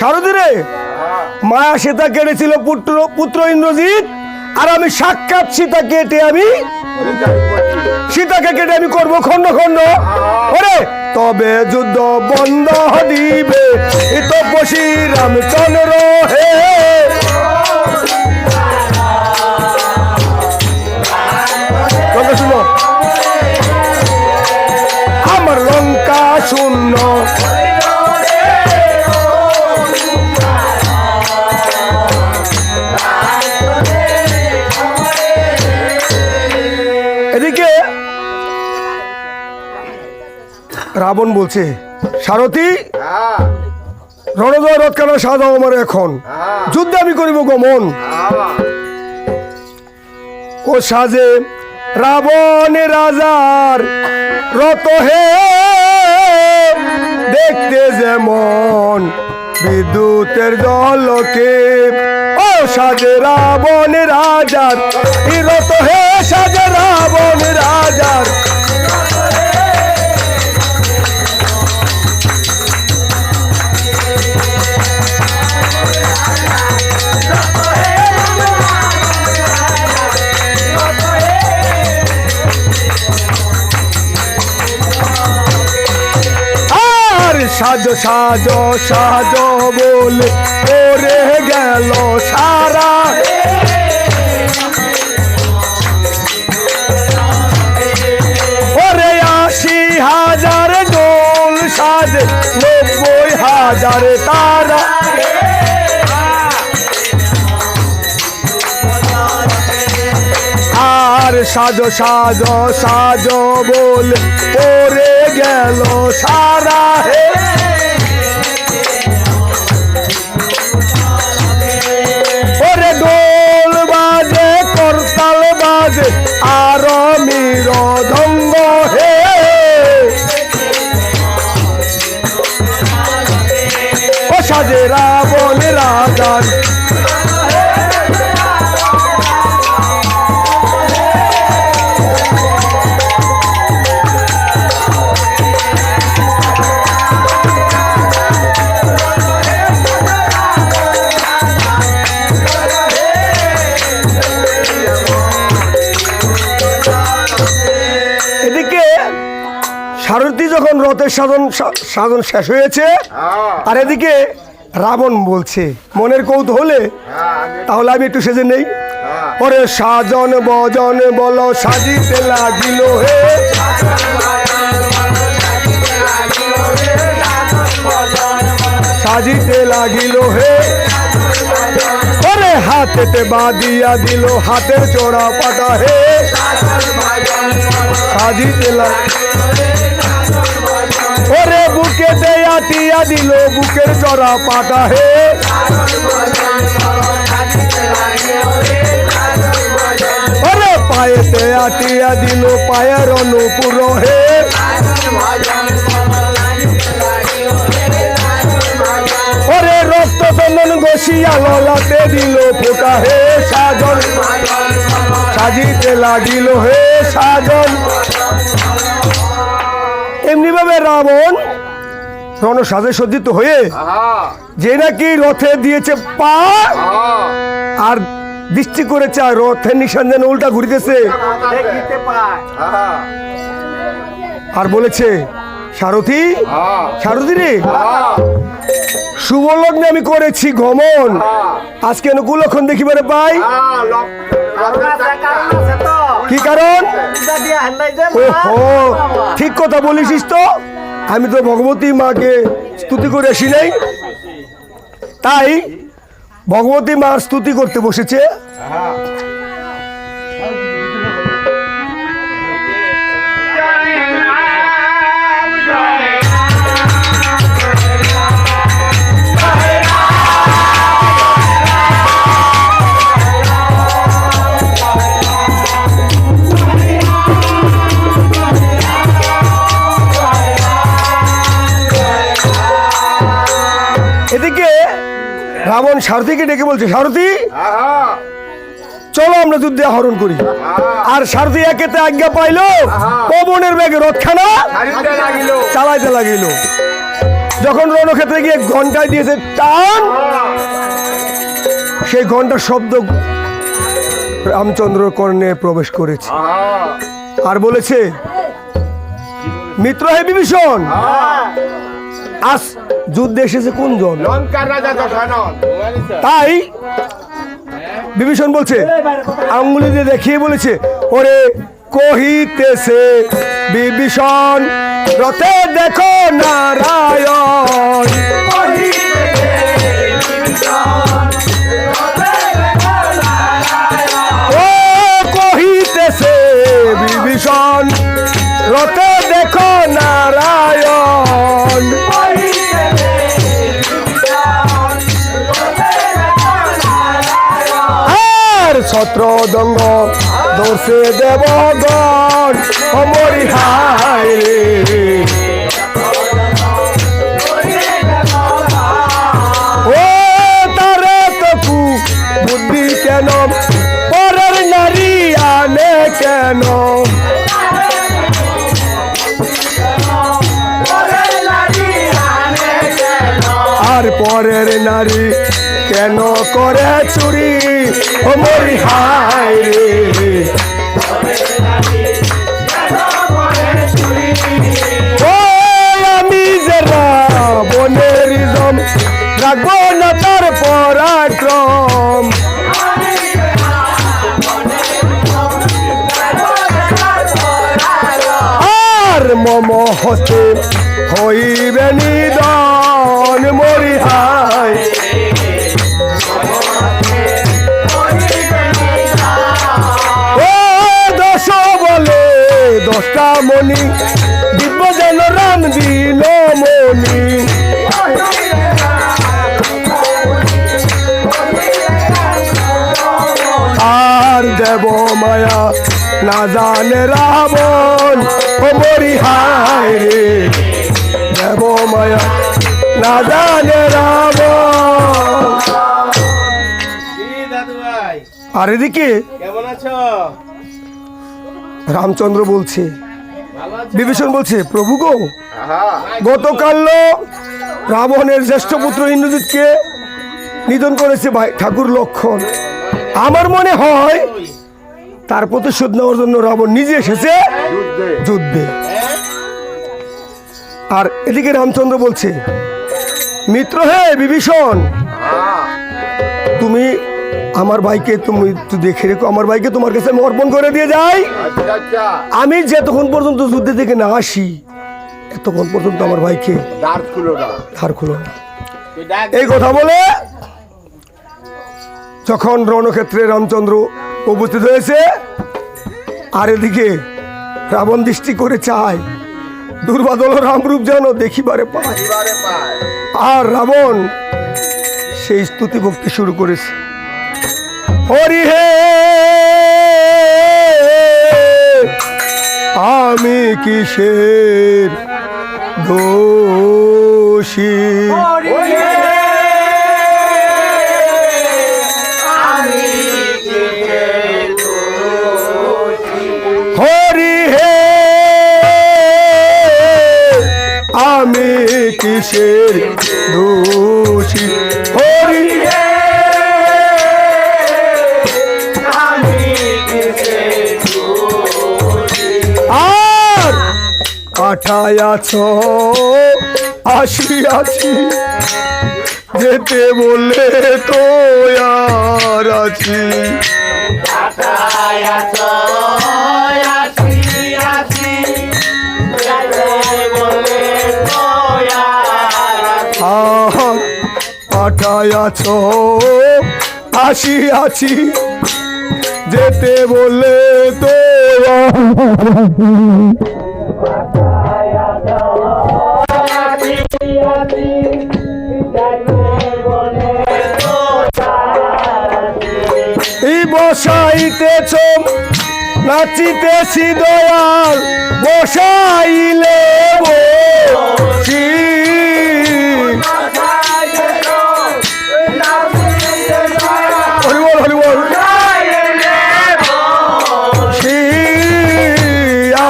সারথি রে, মায়া সীতা কেটেছিল পুত্র ইন্দ্রজিৎ, আর আমি সাক্ষাৎ সীতাকে কেটে করবো খন্ড খন্ড। ওরে তবে যুদ্ধ বন্ধ দিবে তপস্বী রামচন্দ্র হে। শুনো, আমার লঙ্কা শূন্য, এদিকে রাবণ বলছে, সারথি রণজয় রথখানা সাজাও আমার, এখন যুদ্ধে আমি করিব গমন। ও সাজে রাবণ রাজার রত হে, দেখতে যেমন বিদ্যুতের ঝলকে। ও সাজে রাবণ রাজার রত হে, সাজে রাবণ রাজার। সাজো সাজো সাজো বলে ওরে গেল সারা, ওরে ৮০,০০০ দোল সাজে ৯০,০০০ তারা। আর সাজো সাজো সাজো বলে ওরে গেল সারা হে। ওরে দোল বাজে করতাল বাজে আর মৃদঙ্গ হে। ও সাজে রাবণ রাজার, সারথি যখন রথের সাধন শেষ হয়েছে, আর এদিকে রাবণ বলছে মনের কৌতূহলে, তাহলে আমি একটু সেজে নেই। ওরে সাজন বজন বল সাজিতে লাগিল হে, সাজিতে লাগিল হে। ওরে হাতেতে বাঁধিয়া দিল হাতের চোরা পাটা হে, সাজিতে ওরে বুকেতে আটিয়া দিল বুকের চড়া পাটা হে। ওরে পায়েতে আটিয়া দিল পায়ের অনুপুর হে। ওরে রক্ত চন্দন ঘষিয়া ললাতে দিল ফোটা হে, সাজন সাজিতে লাগিল হে সাজন। এমনি ভাবে রাবণ রণসাজে সজ্জিত হয়ে যে নাকি রথে দিয়েছে পা, আর দৃষ্টি করেছে আর রথের নিশান যেন উল্টা ঘুরিতেছে, আর বলেছে সারথি, সারথি রে, শুভ লগ্নে আমি করেছি গমন, আজকে কুলক্ষণ দেখিবারে পাই। কি কারণ? ওহো, ঠিক কথা বলিস তো, আমি তো ভগবতী মাকে স্তুতি করে আসি নাই, তাই ভগবতী মার স্তুতি করতে বসেছে। এদিকে রাবণ সারথীকে ডেকে বলছে, সারথি চলো আমরা যুদ্ধে আহরণ করি। আর সারথি একেতে আজ্ঞা পাইলো, পবনের বেগে রথখানা চালাইতে লাগিল। যখন রণক্ষেত্রে গিয়ে ঘন্টায় দিয়েছে টান, সেই ঘন্টার শব্দ রামচন্দ্র কর্ণে প্রবেশ করেছে আর বলেছে, মিত্র হে বিভীষণ, আজ যুদ্ধে এসেছে কোনজন? তাই বিভীষণ বলছে, আঙ্গুলি দিয়ে দেখিয়ে বলেছে, ওরে কহিতেছে বিভীষণ, রথে দেখো নারায়ণ। ও কহিতেছে বিভীষণ, রথে দেখো নারায়ণ। আর ছত্রদঙ্গ দোষে দেবগণ, অমরি হায় রে। ও তারে তকু বুদ্ধি কেন, পরের নারী আনে কেন? আর পরের নারী কেন করে চুরি, অমরি হায় রে। ও আমি যে রাবণের জম, রাখবো না তার পরাক্রম। আর মম হস্তে হইবে নিধন, মরি হায়। ও দশ বলে 10টা মণি, দিব্য যেন রাম দিল মণি। আর দেব মায়া না জানে রাবণ, ও মরি হায় রে। দেব মায়া না জানে রাবণ। আর এদিকে রামচন্দ্র বলছে, বিভীষণ বলছে, প্রভু গো, গতকাল রাবণের জ্যেষ্ঠ পুত্র ইন্দ্রজিৎকে নিধন করেছে ভাই ঠাকুর লক্ষণ। আমার মনে হয় তার প্রতিশোধ নেওয়ার জন্য রাবণ নিজে এসেছে যুদ্ধে। আর এদিকে রামচন্দ্র বলছে, মিত্র হে বিভীষণ, তুমি আমার ভাইকে তুমি দেখে রেখো, আমার ভাইকে তোমার কাছে আমি অর্পণ করে দিয়ে যাই। আমি যতক্ষণ পর্যন্ত যুদ্ধে থেকে না আসি, এতক্ষণ পর্যন্ত আমার ভাইকে ধার খুলো না। এই কথা বলে যখন রণক্ষেত্রে রামচন্দ্র উপস্থিত হয়েছে, আর এদিকে রাবণ দৃষ্টি করে চায়, দুর্বাদল রামরূপ যেন দেখিবারে পায়। আর রাবণ সেই স্তুতি ভক্তি শুরু করেছে, হরি হে আমি কিসের দোষী, হরি হে আমি কিসের দোষী, হরি হে আর পাঠায়াছ আসিয়াছি, যেতে বলে তো আর আছি। পাঠায়াছ আসিয়াছি, যেতে বলে তো বসাইতেছ নাচিতেছি দয়াল, বসাইলে বসি। হরিবল হরিবল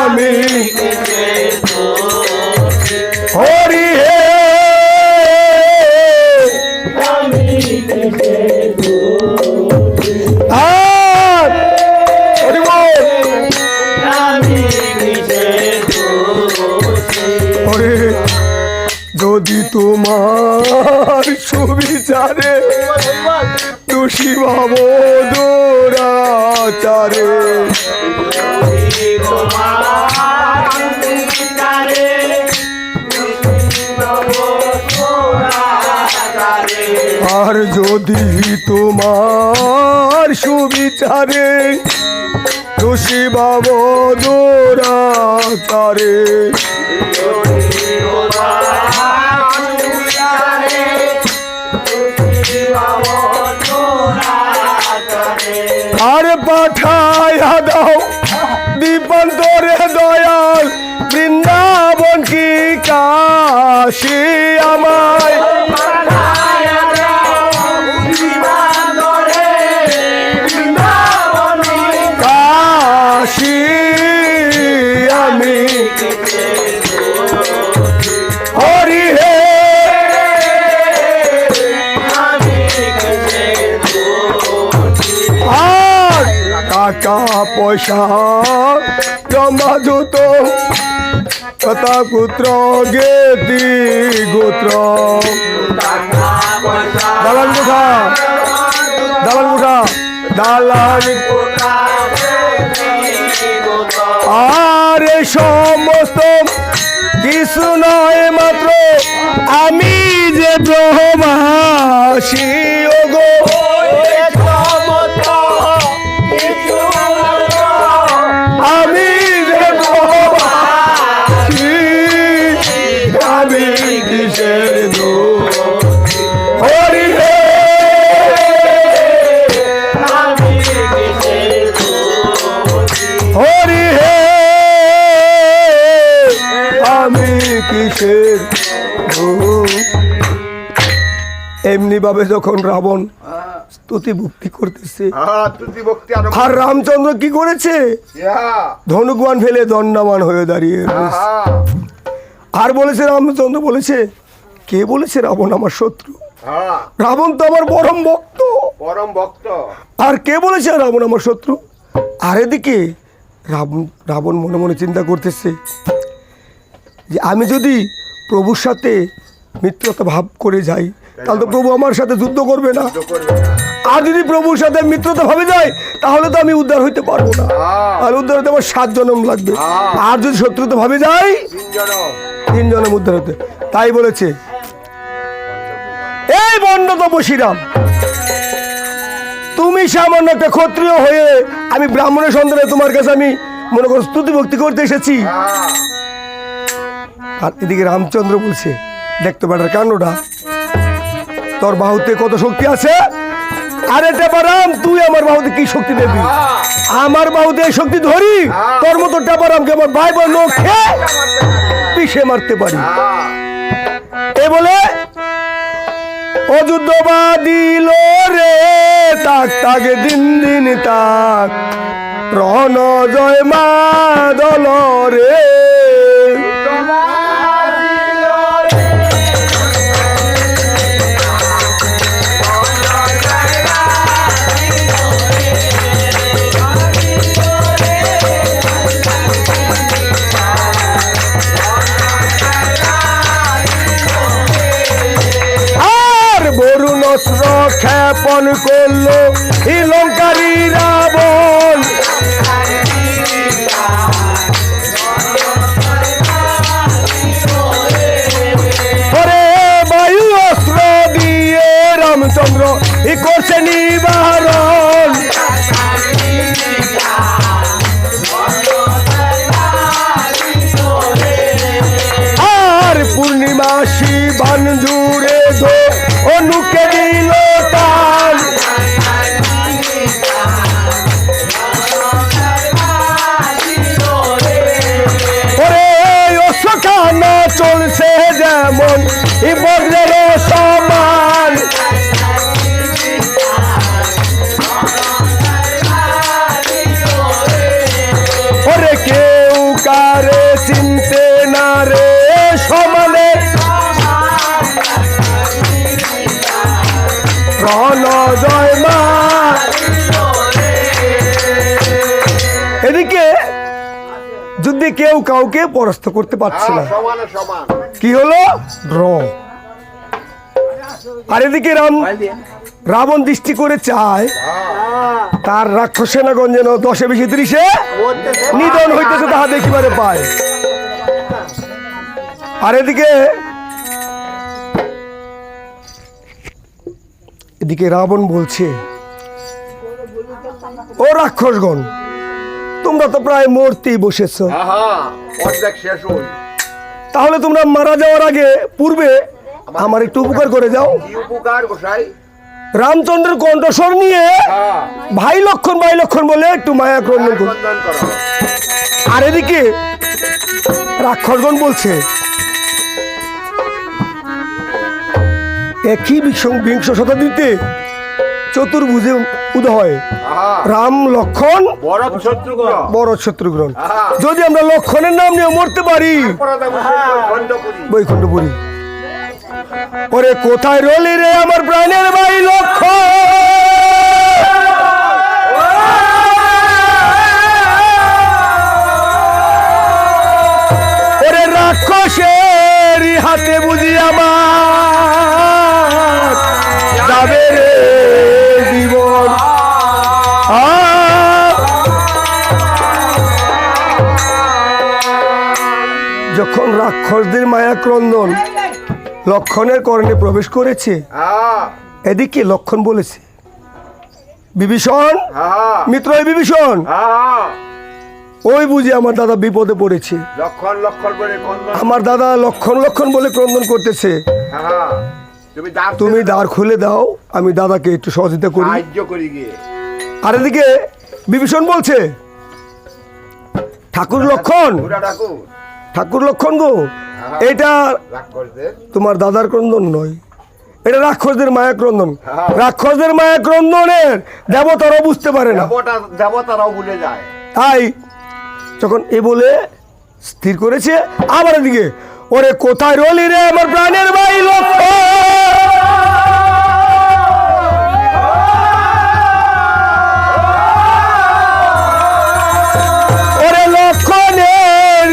আমি হরি হে তোমার সুবিচারে দোষী ভাব দুরাচারে আর যদি তোমার সুবিচারে দোষী ভাব দুরাচারে আর পাঠাইয়া দাও দীপান্তরে দয়াল বৃন্দাবন কি কাশী আমায় কাশী আমি হরি হে আর টাকা পয়সা জমা যত কথা পুত্র গেতি গোত্র দালান কোঠা দালান কোঠা দালান আর এই সমস্ত কিছু নয় মাত্র আমি যে ব্রহ্মাসী ওগো আমি যে ব্রহ্মাসী আমি কিসের দোষ হরি হে হরি হে আমি কিসের এমনি ভাবে যখন রাবণ স্তুতি ভক্তি করতেছে আর রামচন্দ্র কি করেছে ধনুকবান ফেলে দণ্ডামান হয়ে দাঁড়িয়ে আর বলেছে রামচন্দ্র বলেছে কে বলেছে রাবণ আমার শত্রু রাবণ তো আমার পরম ভক্ত আর কে বলেছে রাবণ আমার শত্রু আর এদিকে রাবণ মনে মনে চিন্তা করতেছে যে আমি যদি প্রভুর সাথে মিত্রতা ভাব করে যাই তাহলে তো প্রভু আমার সাথে যুদ্ধ করবে না আর যদি প্রভুর সাথে মিত্রতা ভাবে যাই তাহলে তো আমি উদ্ধার হইতে পারবো না আর উদ্ধার হতে আমার 7 জন্ম লাগবে আর যদি শত্রুতা ভাবে যাই 3 জন্ম উদ্ধার হতে তাই বলেছে এই বন্ড তপস্বীরাম তুমি সামান্য একটা ক্ষত্রিয় হয়ে আমি ব্রাহ্মণের সন্তানে তোমার কাছে আমি মনে করো স্তুতি ভক্তি করতে এসেছি আর এদিকে রামচন্দ্র বলছে দেখতে পাটার কাণ্ডটা তোর বাহুতে কত শক্তি আছে আরে টেপারাম তুই আমার বাহুতে কি শক্তি দেবি আমার বাহুতে এই শক্তি ধরি তোর মতো টেপারামকে আমার ভাই বোন লোক পিষে মারতে পারি এ বলে অযুদ্ধ বাদিল রে তাক তাকে দিন দিন তাক রণ জয় মা দল রে বরুণ অস্ত্র ক্ষেপণ করলো লঙ্কারী রাবণ পরে বায়ু অস্ত্র দিয়ে রামচন্দ্র করছে নিবারণ আর পূর্ণিমাসী বান জুড়ে ধো অনুকে দিল টান ওরে অশ্বখানা চলছে যেমন বজ্রের সমান ওরে কেউ কারে চিনতে না রে সমানে জয় মা এদিকে যুদ্ধে কেউ কাউকে পরাস্ত করতে পারছে না কি হলো ড্র আর এদিকে রাবণ দৃষ্টি করে চায় তার রাক্ষস সেনাগণ যেন 10-এ 20-এ 30-এ নিধন হইতেছে, তাহা দেখিবারে পায়। আর এদিকে রাবণ বলছে, ও রাক্ষসগণ, তোমরা তো প্রায় মরতেই বসেছ, তাহলে তোমরা মারা যাওয়ার আগে পূর্বে আমার একটু উপকার করে যাও। রামচন্দ্রের কণ্ঠস্বর নিয়ে ভাই লক্ষণ বলে একটু মায়া ক্রন্দন করো। আর এদিকে রাক্ষসগণ বলছে, একই বিংশ শতাব্দীতে চতুর্ভুজে উদয় রাম লক্ষণ বড় শত্রুঘ্ন, যদি আমরা লক্ষণের নাম নিয়ে মরতে পারি বৈকুণ্ঠপুরী। ওরে কোথায় রলি রে আমার প্রাণের ভাই লক্ষণ, ওরে রাক্ষসের হাতে বুঝি আমার যাবে রে জীবন। যখন রাক্ষসদের মায়া ক্রন্দন লক্ষণের করণে প্রবেশ করেছে, এদিকে লক্ষণ বলেছে, বিভীষণ মিত্র, বিভীষণ, ওই বুঝি আমার দাদা বিপদে পড়েছে। আমার দাদা লক্ষণ বলে ক্রন্দন করতেছে, তুমি দ্বার খুলে দাও, আমি দাদাকে একটু সহযোগিতা করি। আর এদিকে বিভীষণ বলছে, ঠাকুর লক্ষণ গো, এটা তোমার দাদার ক্রন্দন নয়, এটা রাক্ষসদের মায়া ক্রন্দন। রাক্ষসদের মায়া ক্রন্দনের দেবতারাও বুঝতে পারে না, দেবতারাও ভুলে যায়। তাই যখন এ বলে স্থির করেছে, আবার এদিকে, ওরে কোথায় রলি রে আমার প্রাণের ভাই লক্ষণ, ওরে লক্ষণের,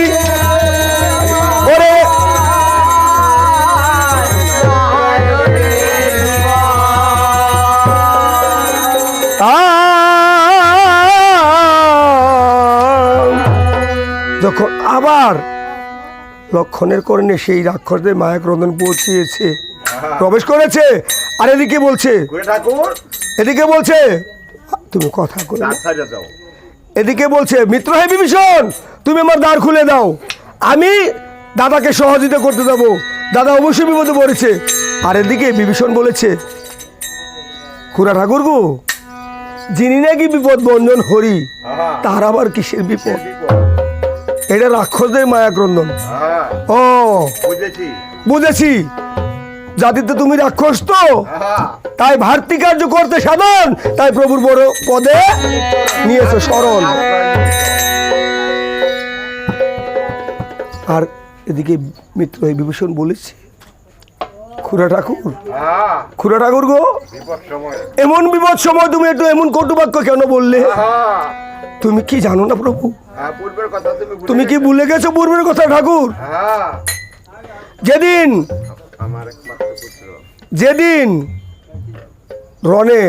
ওরে যখন আবার লক্ষণের করণে সেই রাক্ষসদের মায়া ক্রন্দন পৌঁছিয়েছে, প্রবেশ করেছে। আর এদিকে বলছে তুমি কথা কই, এদিকে বলছে, মিত্র হে বিভীষণ, তুমি আমার দ্বার খুলে দাও, আমি দাদাকে সহযোগিতা করতে যাবো, দাদা অবশ্যই বিপদে পড়েছে। আর এদিকে বিভীষণ বলেছে, খুড়া ঠাকুর গো, যিনি নাকি বিপদ বঞ্জন হরি, তার আবার কিসের বিপদ? এটা রাক্ষসদের মায়া ক্রন্দন। ও বুঝেছি, জাতিতে তুমি রাক্ষস তো, তাই ভারতী কার্য করতে সাধন, তাই প্রভুর বড় পদে নিয়েছে শরণ। আর এদিকে মিত্র বিভীষণ বলেছে, খুড়া ঠাকুর গো, এমন বিপদ সময় তুমি একটু এমন কটুবাক্য কেন বললে? তুমি কি জানো না প্রভু? তুমি কি ভুলে গেছো পূর্বের কথা ঠাকুর? যেদিন রণে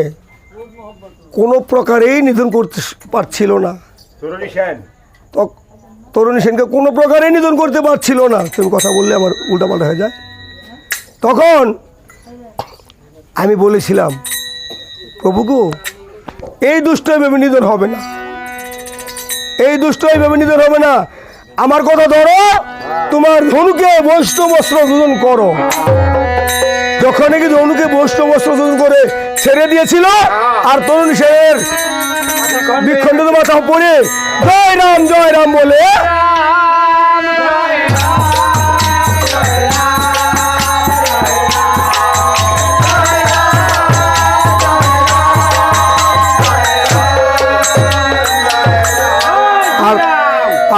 কোনো প্রকারেই নিধন করতে পারছিল না, তরুণী সেনকে কোনো প্রকারেই নিধন করতে পারছিল না, তুমি কথা বললে আমার উল্টাপাল্টা হয়ে যায়। তখন আমি বলেছিলাম, প্রভু গো, এই দুষ্ট এইভাবে নিধন হবে না, আমার কথা ধরো, তোমার ধনুকে বৈষ্ণব বস্ত্র যোজন করো। যখন নাকি ধনুকে বৈষ্ণব বস্ত্র যোজন করে ছেড়ে দিয়েছিল, আর তরুণী সেনের বিখণ্ডিত মাথা পড়ে জয় রাম বলে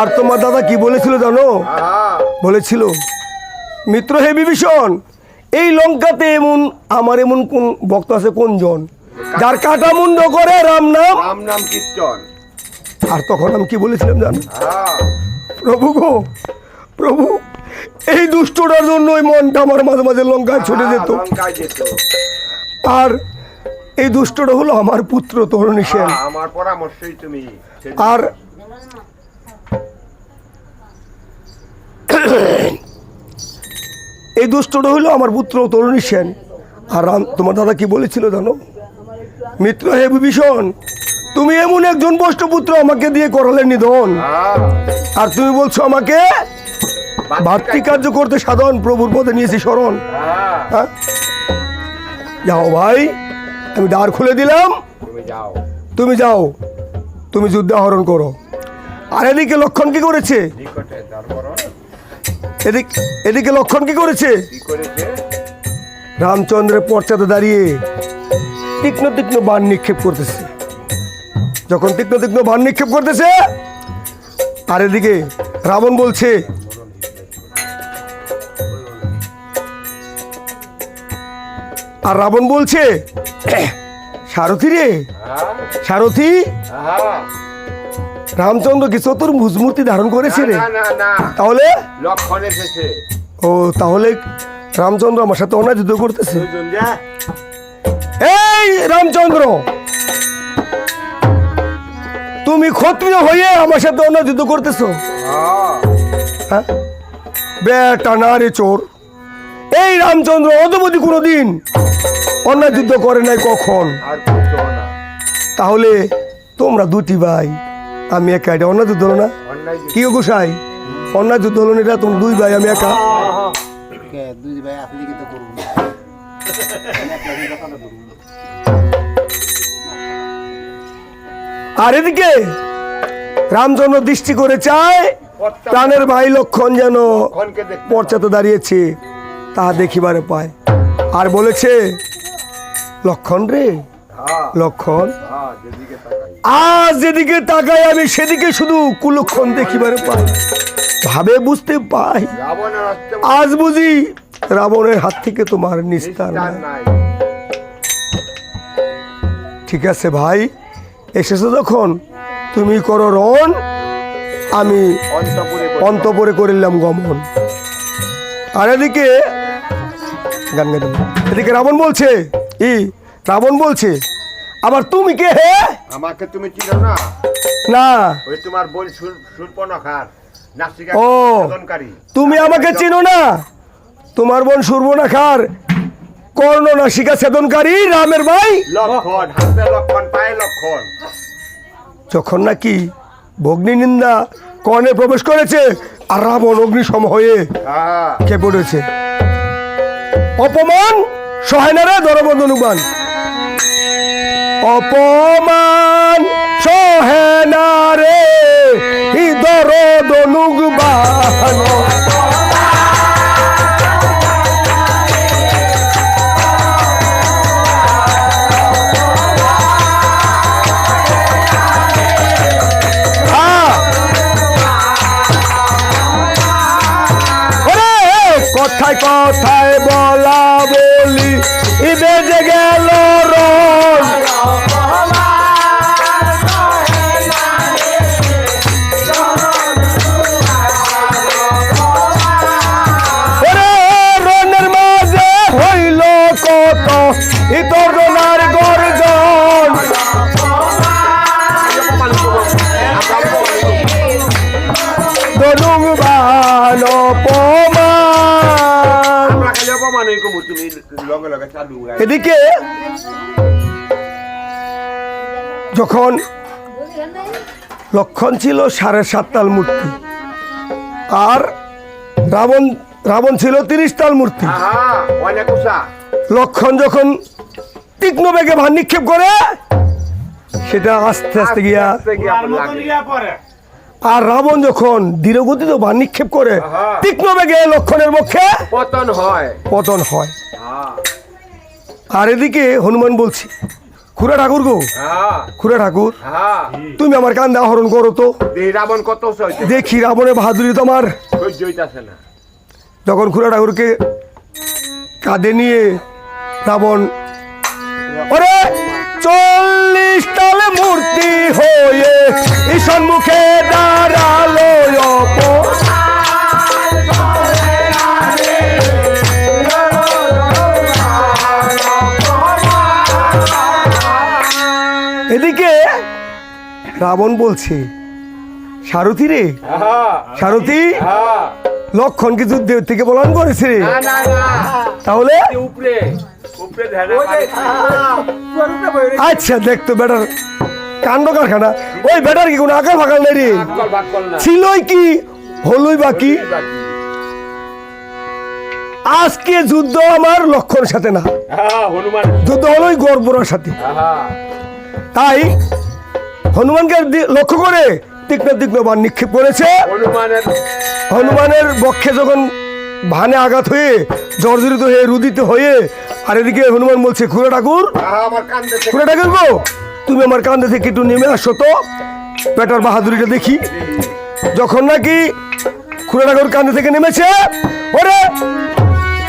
আর তোমার দাদা কি বলেছিল জানো? বলেছিল, মিত্র হে বিভীষণ, এই লঙ্কাতে আমার এমন কোন ভক্ত আছে কোনজন যার কাটা মুন্ড করে রাম নাম কীর্তন। আর তখন আমি কি বলেছিলাম জানো? প্রভু গো, প্রভু, এই দুষ্টটার জন্যই মনটা আমার মাঝে মাঝে লঙ্কায় ছুটে যেত। আর এই দুষ্টটা হলো আমার পুত্র তরুণী সেন। আমার পরামর্শই তুমি। আর এই দুষ্টটা হলো আমার পুত্র তরুণী সেন। আর তোমার দাদা কি বলেছিল জানো? মিত্র হে বিভীষণ, তুমি এমন একজন বষ্টপুত্র আমাকে দিয়ে করালে নিধন, আর তুমি বলছো আমাকে ভাতৃকার্য করতে সাধন প্রভুর পদে নিয়েছি শরণ। হ্যাঁ, যাও ভাই, আমি দ্বার খুলে দিলাম, তুমি যাও, তুমি যুদ্ধ আহরণ করো। আর এদিকে লক্ষণ কি করেছে? এদিকে লক্ষণ কি করেছে? রামচন্দ্রের পশ্চাতে দাঁড়িয়ে তীক্ষ্ণ তীক্ষ্ণ বাণ নিক্ষেপ করতেছে। যখন তীক্ষ্ণ তীক্ষ্ণ বাণ নিক্ষেপ করতেছে, আর এদিকে রাবণ বলছে, আর রাবণ বলছে, সারথি রে সারথি, রামচন্দ্র কি চতুর্ভুজ মূর্তি ধারণ করেছে রে? তাহলে লক্ষণ এসেছে। ও, তাহলে রামচন্দ্র আমার সাথে অন্যায় যুদ্ধ করতেছে। এই রামচন্দ্র, তুমি ক্ষত্রিয় হয়ে আমার সাথে অন্যায় যুদ্ধ করতেছো? হ্যাঁ, বেটা না রে চোর। এই রামচন্দ্র অদ্যবধি কোনোদিন অন্যায় যুদ্ধ করে নাই কখন। তাহলে তোমরা দুটি ভাই, আমি একা, এটা অন্যায় যুদ্ধ হলো না? কি গোসাই, অন্যায় যুদ্ধ হলো না এটা? তোমরা দুই ভাই, আমি একা। আর এদিকে রামচন্দ্র দৃষ্টি করে চায় প্রাণের ভাই লক্ষণ যেন পশ্চাতে দাঁড়িয়েছে তা দেখিবারে পায়। আর বলেছে, লক্ষণ রে লক্ষণ, আজ যেদিকে তাকাই আমি সেদিকে শুধু কুলক্ষণ দেখিবারে পাই। ভাবে বুঝতে পাই আজ বুঝি রাবণের হাত থেকে তোমার নিস্তার নাই। ঠিক আছে ভাই, এসেছো যখন তুমি করো রণ, আমি অন্তপুরে করিলাম গমন। আর এদিকে গান গাইতে, এদিকে রাবণ বলছে, রাবণ বলছে, আবার তুমি কে হে? আমাকে তুমি চিনো না? না, ওই তোমার বোন শূর্পণখার নাসিকা ও, তুমি আমাকে চিনো না? তোমার বোন শূর্পণখার কর্ণ নাসিকা ছেদনকারী রামের ভাই লক্ষণ, হাতে লক্ষণ, পায়ে লক্ষণ। যখন নাকি ভগ্নি নিন্দা কর্ণে প্রবেশ করেছে, আর রাবণ অগ্নিসম হয়ে খেপে পড়েছে। অপমান সহে না রে দরবন্ধনুবান, অপমান সহে না রে দরদনুবান। কথায় কথায় বলা বলি বেজে গেল রোজ, রনের মাঝে হইল কত ইতরনার গর্জন। দনুবান অপমান। এদিকে যখন লক্ষণ ছিল 7.5 তাল মূর্তি, আর রাবণ ছিল 30 তাল মূর্তি। লক্ষণ যখন তীক্ষ্ণ বেগে ভার নিক্ষেপ করে, সেটা আস্তে আস্তে গিয়া, আর রাবণ যখন ধীরগতিতে ভার নিক্ষেপ করে তীক্ষ্ণ বেগে লক্ষণের পক্ষে পতন হয়। আর এদিকে হনুমান বলছি, খুড়া ঠাকুর গো, খুড়া ঠাকুর, তুমি আমার কান্দে আহরণ করো তো, রাবণ কত দেখি রাবণের বাহাদুরি তোমার। যখন খুড়া ঠাকুরকে কাঁধে নিয়ে রাবণ, ওরে 40 তাল মূর্তি হয়ে সম্মুখে দাঁড়ালো, রাবণ বলছে, সারথি রে, সারথি, লক্ষণ কি যুদ্ধ থেকে পলায়ন করেছে রে? না না না, তাহলে উপরে উপরে ধ্যানে আচ্ছা, দেখতো বেটার কাণ্ড কারখানা। ওই বেটার কি কোনো আকাল ফাঁকাল নেই রে? ভাগ কর না, ছিলই কি হলই বাকি। বাকি। আজকে যুদ্ধ আমার লক্ষণের সাথে না, হনুমান, যুদ্ধ হলোই গর্বরার সাথে। তাই হনুমানকে লক্ষ্য করে তীক্ষ্ণ তীক্ষ্ণ বাণ নিক্ষেপ করেছে। হনুমানের হনুমানের বক্ষে যখন ভানে আঘাত হয়ে জর্জরিত হয়ে রুদিত হয়ে, আর এদিকে হনুমান বলছে, খুড়া ঠাকুর, আমার কান্দে খুড়া ঠাকুর গো, তুমি আমার কান্দে থেকে একটু নেমে আসো তো, বেটার বাহাদুরিটা দেখি। যখন নাকি খুড়া ঠাকুর কান্দে থেকে নেমেছে, ওরে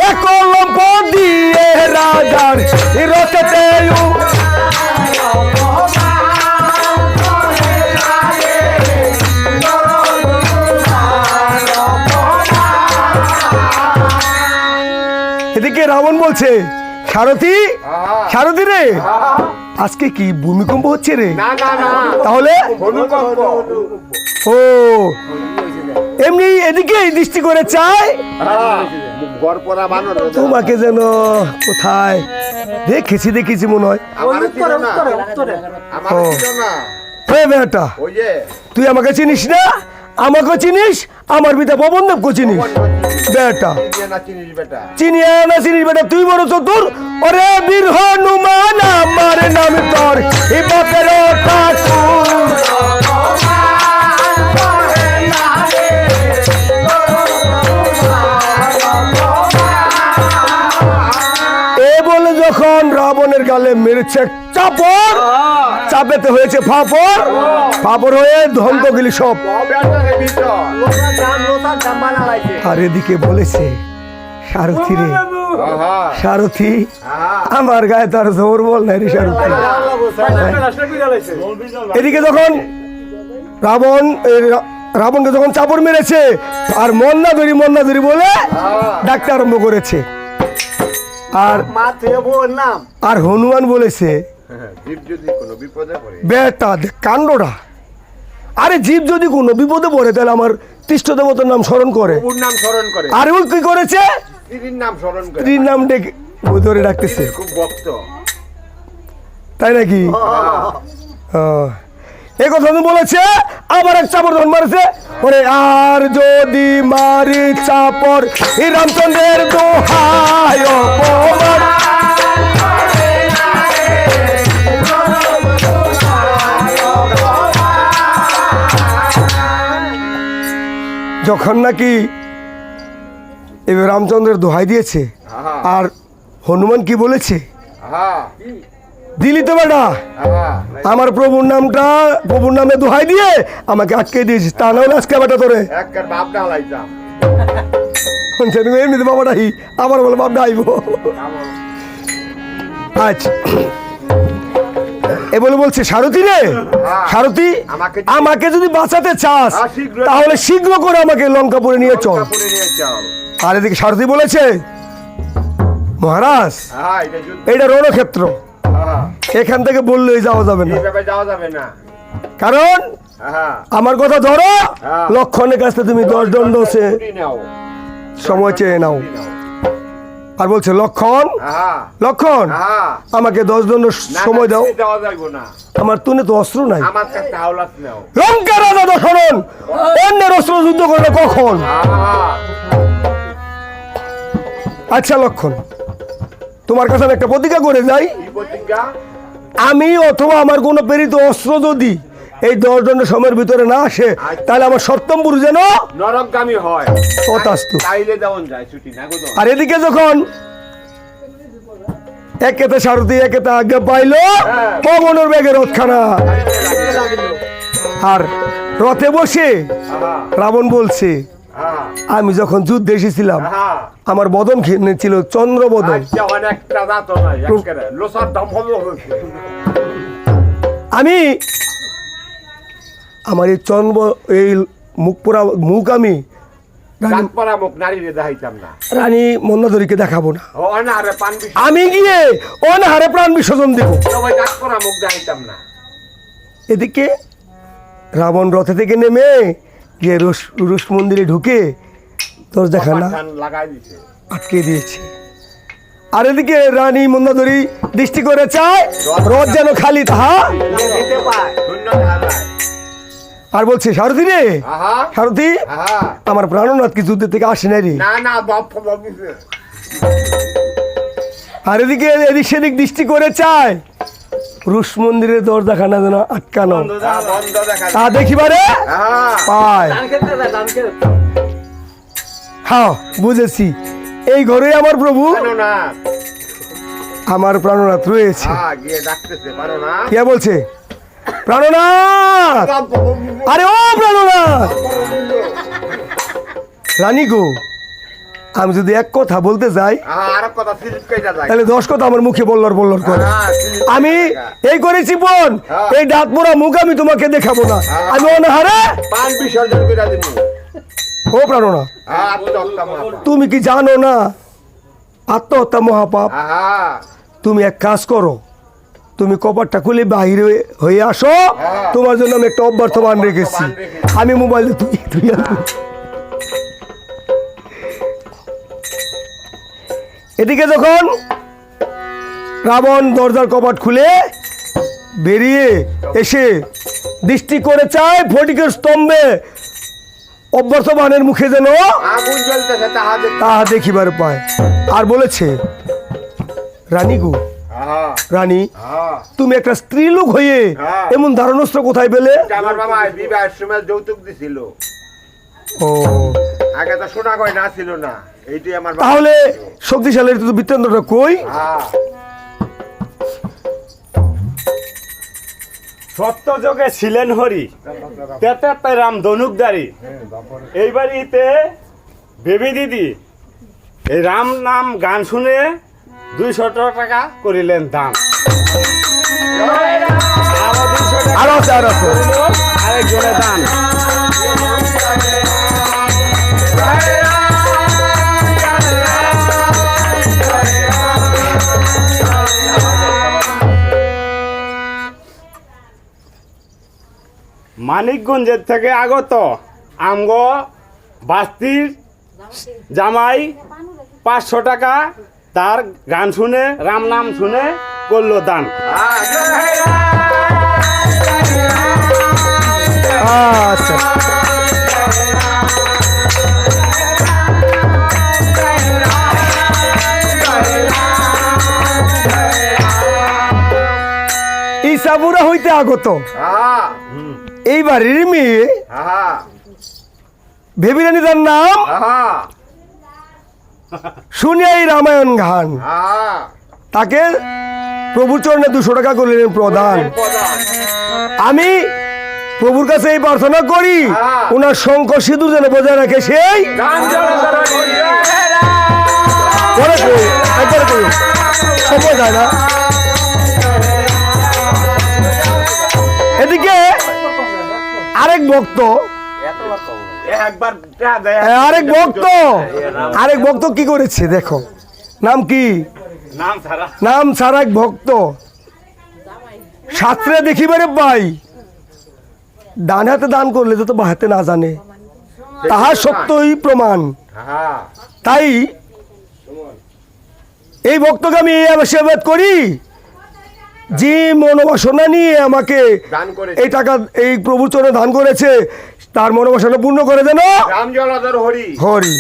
একলম্প দিয়ে রাজার রথেতে এদিকে রাবণ বলছে, সারথি, সারথি রে, আজকে কি ভূমিকম্প হচ্ছে রে? না না না, তাহলে ভূমিকম্প। ও এমনি এদিকে দৃষ্টি করে চাই, গড়পড়া বানর তোমাকে যেন কোথায় দেখেছি মনে হয়। আমার ছিল না, আমার ও। ছিল না, এই বেটা, ওই যে তুই আমাকে চিনিস না? আমাকে চিনিস, আমার পিতা পবন দেবকে চিনিস? বেটা চিনিয়ে না চিনিস বেটা, চিনিয়া না চিনিস বেটা, তুই বড় চতুর। ওরে বীর হনুমান আমার নাম তোর, এ বাপের ঠাকুর। এ বলে যখন রাবণের গালে মেরেছে চাপড়, চাপেতে হয়েছে ফাপড়, ফাপড় হয়ে ধ্বংস গেলি সব। বেটারে ভিতর আর এদিকে বলেছে, সারথি রে, আহা সারথি, আহা, আমার গায়ে তার জোর বল নাই রে সারথি। এদিকে যখন রাবণকে যখন চাপড় মেরেছে, আর মন্না ধরি বলে ডাকতে আরম্ভ করেছে। আর হনুমান বলেছে, জীব যদি কোনো বিপদে পড়ে, বেটা দেখ কাণ্ডটা, আরে জীব যদি কোনো বিপদে পড়ে তাহলে আমার তিষ্ঠ দেবতার নাম স্মরণ করে। প্রভুর নাম স্মরণ করে, আর ওই কি করেছে? স্ত্রীর নাম স্মরণ করে, স্ত্রীর নাম ডেকে ধরে ডাকতেছে, খুব ভক্ত। তাই নাকি? এ কথা তো বলেছে, আবার এক চাপড় যখন মারেছে, ওরে আর যদি মারি চাপড়, এই রামচন্দ্রের দোহাই অপমান। যখন নাকি এবার রামচন্দ্রের দোহাই দিয়েছে, আহা, আর হনুমান কি বলেছে, আহা, দিলি তো বেটা, আহা, আমার প্রভুর নামে দোহাই দিয়ে আমাকে আটকে দিয়েছিস, তা না হলে আজকে বেটা তোরে একের বাপ ডালাইতাম। এমনিতে বাবা ডাই, আবার বলে বাপ ডাইব। আচ্ছা, এ বলে বলছে, সারথি রে, সারথি, আমাকে যদি বাঁচাতে চাস তাহলে শীঘ্র করে আমাকে লঙ্কাপুরে নিয়ে চল। কাপড়ে নিয়ে চল। আর এদিকে সারথি বলেছে, মহারাজ, আহা, এটা যুদ্ধ, এটা রণক্ষেত্র, আহা, এখান থেকে বললেই যাওয়া যাবে না, এইভাবে যাওয়া যাবে না। কারণ আহা, আমার কথা ধরো, হ্যাঁ। লক্ষণের কাছে তুমি 10 দণ্ড সে ছুটি নাও, সময় চেয়ে নাও। ছুটি নাও। আর বলছে, লক্ষণ, আহা, লক্ষণ, আহা, আমাকে 10 দণ্ড না, সময় দাও, না, যাওয়া যাইবো না। আমার তুনে তো অস্ত্র নাই। আমার কাছে হাওলাত নাও। লঙ্কা রাজা দশরথ অন্যের অস্ত্র যুদ্ধ করবে কখন? আহা, আচ্ছা লক্ষণ, তোমার কাছে আমি একটা প্রতিজ্ঞা করে যাই, কি প্রতিজ্ঞা? আমি অথবা আমার কোনো প্রেরিত অস্ত্র যদি এই 10 দণ্ড সময়ের ভিতরে না আসে, তাহলে আমার সপ্তমপুর যেন নরকগামী হয়। তথাস্তু। তাইলে যেমন যায়, ছুটি না গো তো। আর এদিকে যখন একেতে সারথি একেতে আজ্ঞা পাইল, পবনের বেগে রথখানা, আর রথে বসে আহা, রাবণ বলছে, আহা, আমি যখন যুদ্ধে এসেছিলাম আহা, আমার বদন ছিল চন্দ্রবদন, আচ্ছা, অনেকটা দাঁত নাই, একেবারে লোসার দাম হলো। আমি আমার এই এই মুখ আমি দাঁত পরা মুখ নারীরে দেখাইতাম না। রানী মন্দাধরীকে দেখাবো না, ও অনারে পান বিষ, আমি গিয়ে অনাহারে প্রাণ বিসর্জন দেব। সবাই দাঁত পরা মুখ দেখাইতাম না। এদিকে রাবণ রথে থেকে নেমে গিয়ে রুশ মন্দিরে ঢুকে দরজাখানা লাগাই দিছে আটকে দিয়েছে। আর এদিকে রানী মন্দাদরী দৃষ্টি করে চায় রথ যেন খালি তাহা দিতে পায় শূন্য ঢালায় আর বলছে সারথি রে আহা সারথি আহা আমার প্রাণনাথ কি যুদ্ধ থেকে আসে নাই রে। না না বাপিছে আর এদিকে এদিক সেদিক দৃষ্টি করে চায় রুশ মন্দিরের দরজাখানা যেন আটকানো বন্ধ দেখা তা দেখিবারে আহা পায়। হ্যাঁ বুঝেছি, এই ঘরে আমার প্রভু পারো না আমার প্রাণনাথ রয়েছে। গিয়ে ডাকতেছে পারো না কে বলছে? প্রাণনাথ, আরে ও প্রাণনাথ। রানী গো, আমি যদি এক কথা বলতে যাই আর কথা সিরিপ কইটা যায় তাহলে 10 কথা আমার মুখে বল্লর বল্লর করে। আমি এই করেছি বোন, এই দাঁত মোড়া মুখ আমি তোমাকে দেখাবো না। আমি অনাহারে পান বিসর্জন কইরা দিমু ও প্রাণনাথ, আত্মহত্যা মা তুমি কি জানো না আত্মহত্যা মহাপাপ? আহা তুমি এক কাজ করো, তুমি কপারটা খুলে বাহিরে হয়ে আসো, তোমার জন্য আমি একটা অভ্যর্থমান রেখেছি। আমি মোবাইলে তুই তুই এদিকে যখন রাবণ দরজার কপাট খুলে বেরিয়ে এসে দৃষ্টি করে চায় ফটিকের স্তম্ভে অভ্যর্থমানের মুখে যেন আগুন জ্বলতেছে তাহা দেখিবার পায়। আর বলেছে, রানী গো, আহা রানী আহা তুমি একটা স্ত্রী লোক হয়ে হ্যাঁ। এমন ধারণস্ত্র কোথায় পেলে? আমার বাবা বিবাহের সময় যৌতুক দিছিল, ও আগে তো সোনা গয়না ছিল না, এইটাই আমার বাবা তাহলে শক্তিশালীর তো বৃত্তান্তটা কই? হ্যাঁ সত্য যুগে ছিলেন হরি, তেতে রাম ধনুকদারি। এই বাড়িতে বেবি দিদি এই রাম নাম গান শুনে 200 টাকা করিলেন দান। আরো 200 টাকা আরো আছে, আরো আছে। করিল আরেকজনে দান। মানিকগঞ্জের থেকে আগত আমগ বাস্তির জামাই 500 টাকা তার গান শুনে রাম নাম শুনে করলো দান। আচ্ছা, ইসাবুরা হইতে আগত আহা এই বাড়ির মেয়ে আহা ভেবিরানি তার নাম আহা শুনিয়াই রামায়ণ গান আহা তাকে প্রভুর চরণে 200 টাকা করলেন প্রদান। আমি প্রভুর কাছে এই প্রার্থনা করি ওনার শঙ্খ সিঁদুর যেন বজায় রাখে। সেই পরে কই, একবারে কই, সময় যায় না। এদিকে আরেক ভক্ত একবার আরেক ভক্ত কি করেছে দেখো, নাম কি? নাম ছাড়া নাম ছাড়া এক ভক্ত শাস্ত্রে দেখিবারে পাই ডান হাতে দান করলে তো বাঁ হাতে না জানে, তাহা সত্যই প্রমাণ। আহা তাই এই ভক্তকে আমি এই আশীর্বাদ করি, যে মনোবাসনা নিয়ে আমাকে দান করে এই টাকা এই প্রভুর চরণে দান করেছে তার মনোবাসনা পূর্ণ করে দেন রাম জলাধর হরি হরি।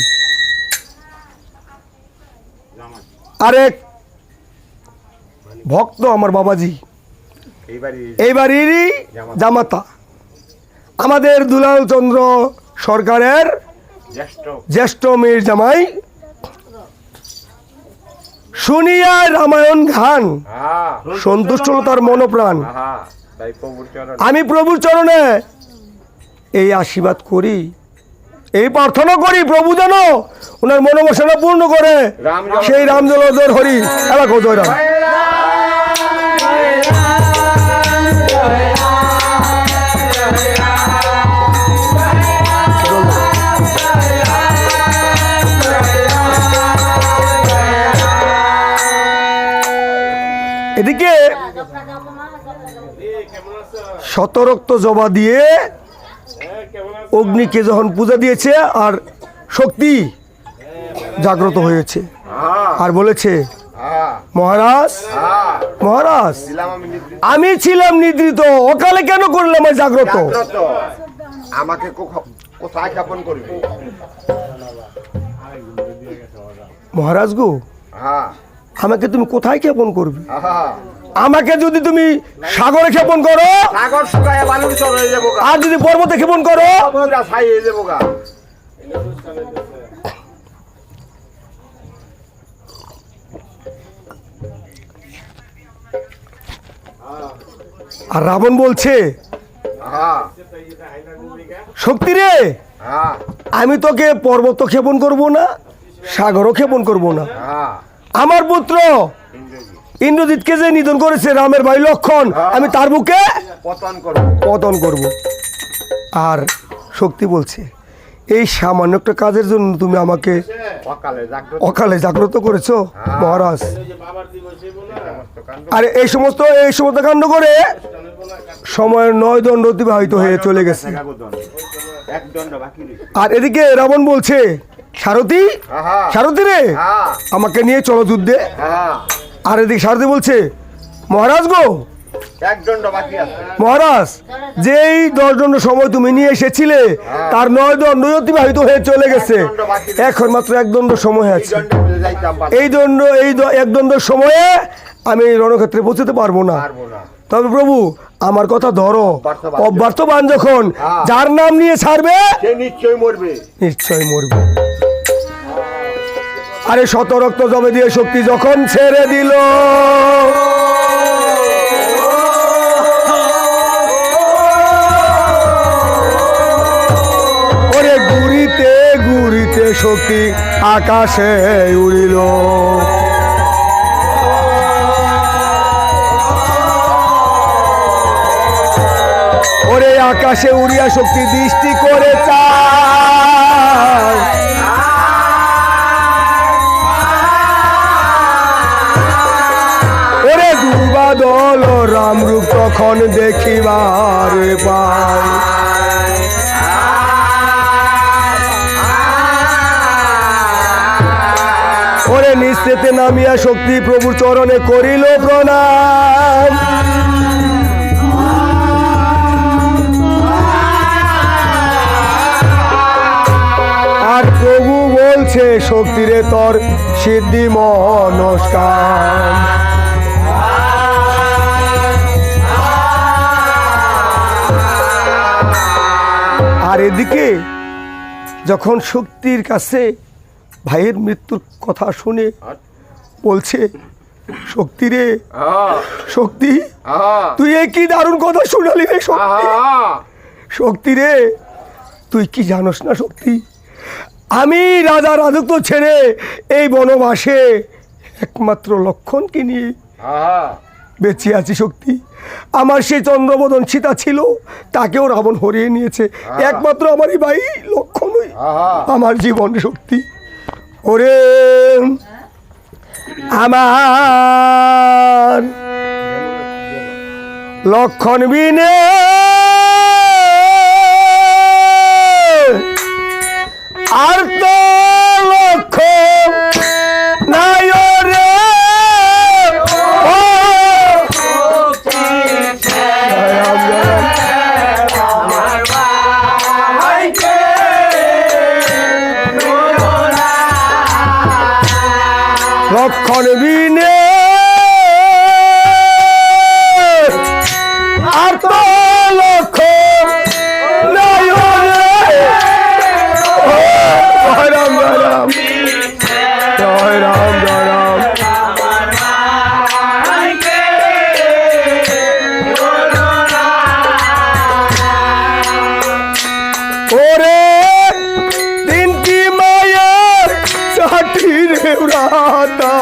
আরেক ভক্ত আমার বাবাজি এইবারই এই বাড়িরই জামাতা আমাদের দুলাল চন্দ্র সরকারের জ্যেষ্ঠ জ্যেষ্ঠ মেয়ের জামাই শুনিয়া রামায়ণ গান আহা সন্তুষ্ট হলো তার মনোপ্রাণ। আহা তাই প্রভুর চরণ আমি প্রভুর চরণে এই আশীর্বাদ করি, এই প্রার্থনা করি প্রভু যেন ওনার মনোবাসনা পূর্ণ করে। রাম জল- সেই রাম জলধর হরি এলাকা জয়রাম। এদিকে শতরক্ত জবা দিয়ে অগ্নিকে যখন পূজা দিয়েছে আর শক্তি জাগ্রত হয়েছে আর বলেছে, মহারাজ মহারাজ, ছিলাম আমি নিদ্রিত। আমি ছিলাম নিদ্রিত, অকালে কেন করলে আমার জাগ্রত? জাগ্রত। আমাকে কোথায় জ্ঞাপন করবি? মহারাজ গো, হ্যাঁ আমাকে তুমি কোথায় ক্ষেপণ করবে? হ্যাঁ। আমাকে যদি তুমি সাগরে ক্ষেপণ করো, সাগর শুকায় বালুর চর হয়ে যাবো গা। আর যদি পর্বতে ক্ষেপণ করো, পুরা ছাই হয়ে যাবো গা। আর রাবণ বলছে, হ্যাঁ শক্তি রে, হ্যাঁ আমি তোকে পর্বত ক্ষেপণ করব না, সাগরও ক্ষেপণ করব না। হ্যাঁ। আমার পুত্র ইন্দ্রজিৎকে যে নিধন করেছে রামের ভাই লক্ষণ, আমি তার বুকে পতন করবো। পতন করব। আর শক্তি বলছে, এই সামান্য একটা কাজের জন্য তুমি আমাকে অকালে জাগ্রত। অকালে জাগ্রত করেছো মহারাজ। সমস্ত কাণ্ড। আর এই সমস্ত কাণ্ড করে সময় 9 দণ্ড অতিবাহিত হয়ে চলে গেছে। এক দণ্ড বাকি রয়েছে। আর এদিকে রাবণ বলছে, সারথি হ্যাঁ সারথি রে, হ্যাঁ আমাকে নিয়ে চলো যুদ্ধে। হ্যাঁ। আর এদিকে সারথি বলছে, মহারাজ গো, এক দণ্ড বাকি আছে। মহারাজ, যেই 10 দণ্ড সময় তুমি নিয়ে এসেছিলে তার 9 দণ্ড অতিবাহিত হয়ে চলে গেছে, এখন মাত্র 1 দণ্ড সময় এই আছে। দণ্ডে বুঝে যাইতাম পারবো এই 1 দণ্ড সময়ে আমি রণক্ষেত্রে পৌঁছতে পারবো না। না। তবে প্রভু, আমার কথা ধরো, অব্যর্থবান যখন যার নাম নিয়ে ছাড়বে সে নিশ্চয়ই মরবে। নিশ্চয় মরবে। আরে শত রক্ত জমে দিয়ে শক্তি যখন ছেড়ে দিল, ওরে ঘুরিতে ঘুরিতে শক্তি আকাশে উড়িল। ওরে আকাশে উড়িয়া শক্তি দৃষ্টি করে চায়, ওরে দুর্বাদল রামরূপ তখন দেখিবার পায়। ওরে নিঃশ্রেতে নামিয়া শক্তি প্রভুর চরণে করিল প্রণাম। আর প্রভু বলছে, শক্তিরে তোর সিদ্ধি মনস্কার। আর এদিকে যখন শক্তির কাছে ভাইয়ের মৃত্যুর কথা শুনে বলছে, শক্তি রে, হ্যাঁ শক্তি, হ্যাঁ তুই এ কি দারুণ কথা শুনালি রে শক্তি। হ্যাঁ। শক্তি রে, তুই কি জানোস না শক্তি, আমি রাজা রাজত্ব ছেড়ে এই বনবাসে একমাত্র লক্ষণকে নিয়ে হ্যাঁ। বেঁচে আছি শক্তি। আমার সেই চন্দ্রবদন সীতা ছিল, তাকেও রাবণ হরিয়ে নিয়েছে, একমাত্র আমারই ভাই লক্ষণই আমার জীবন শক্তি। ওরে আমার লক্ষণ বিনে আর তো লক্ষণ নাই রে। ও লক্ষণ বিনে আর তো লক্ষণ নাই রে। জয় রাম জয় রাম জয় রাম জয় রাম। ওরে তিনটি মায়ের চাটি রে রাতা,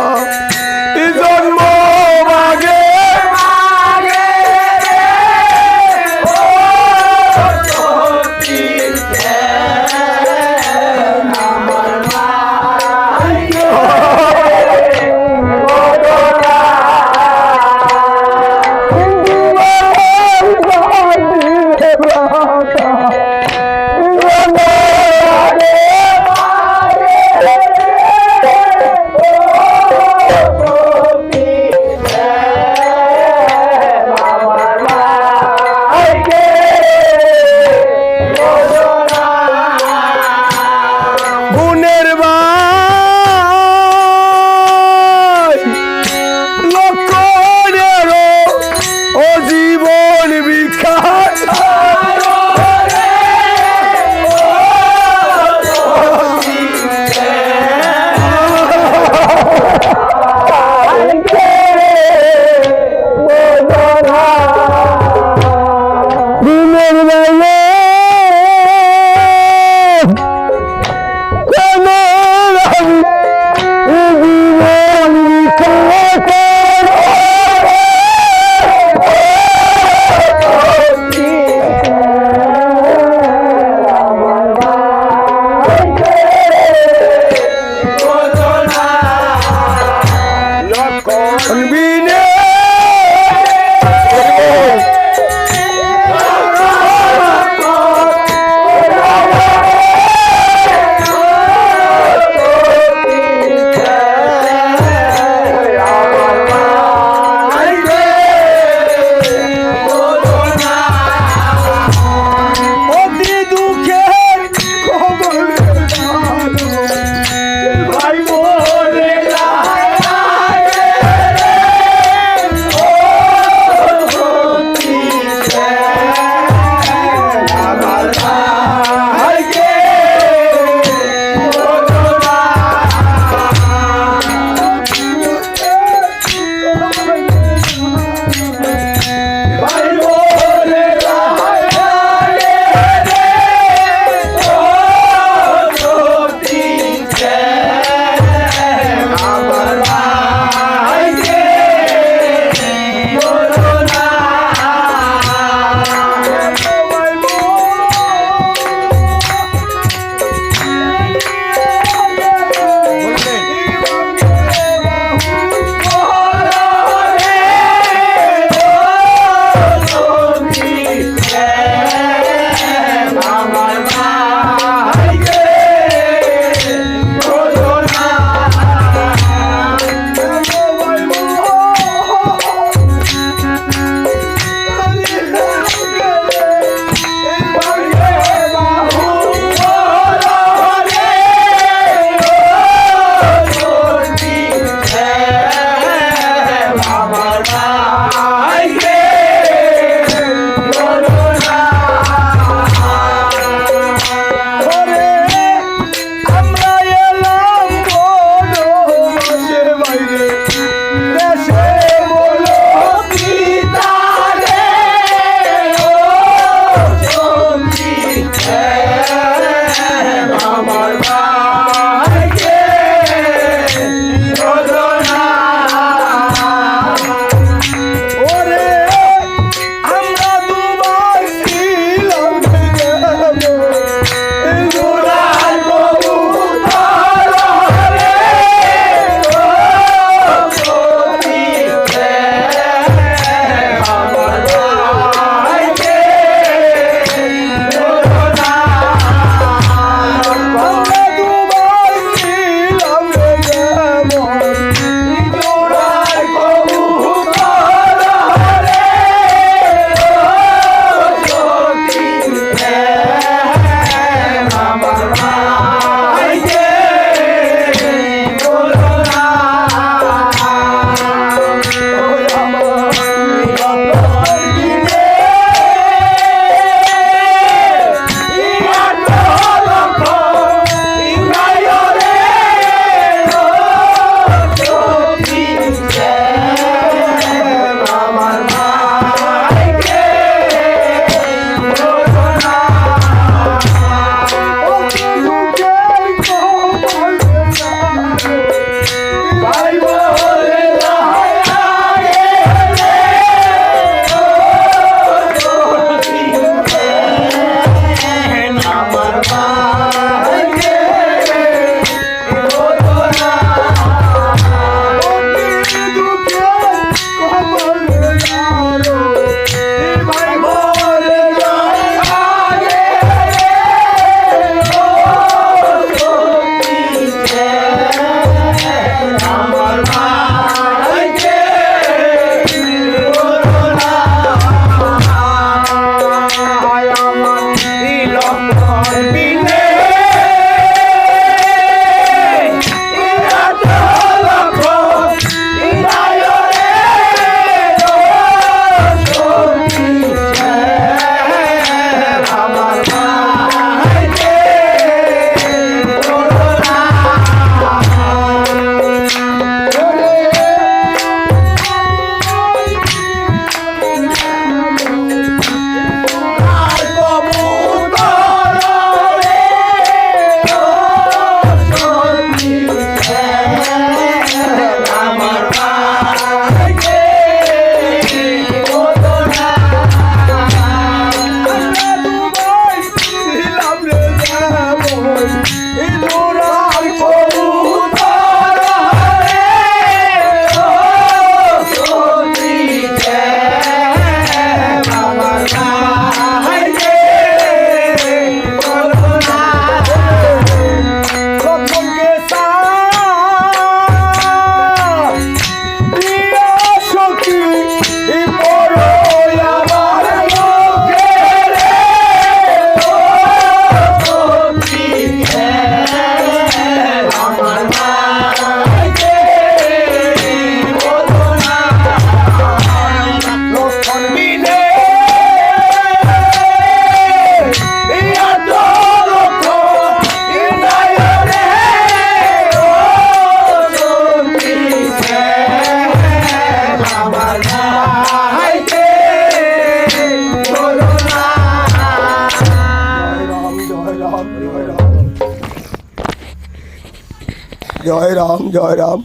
জয় রাম জয় রাম।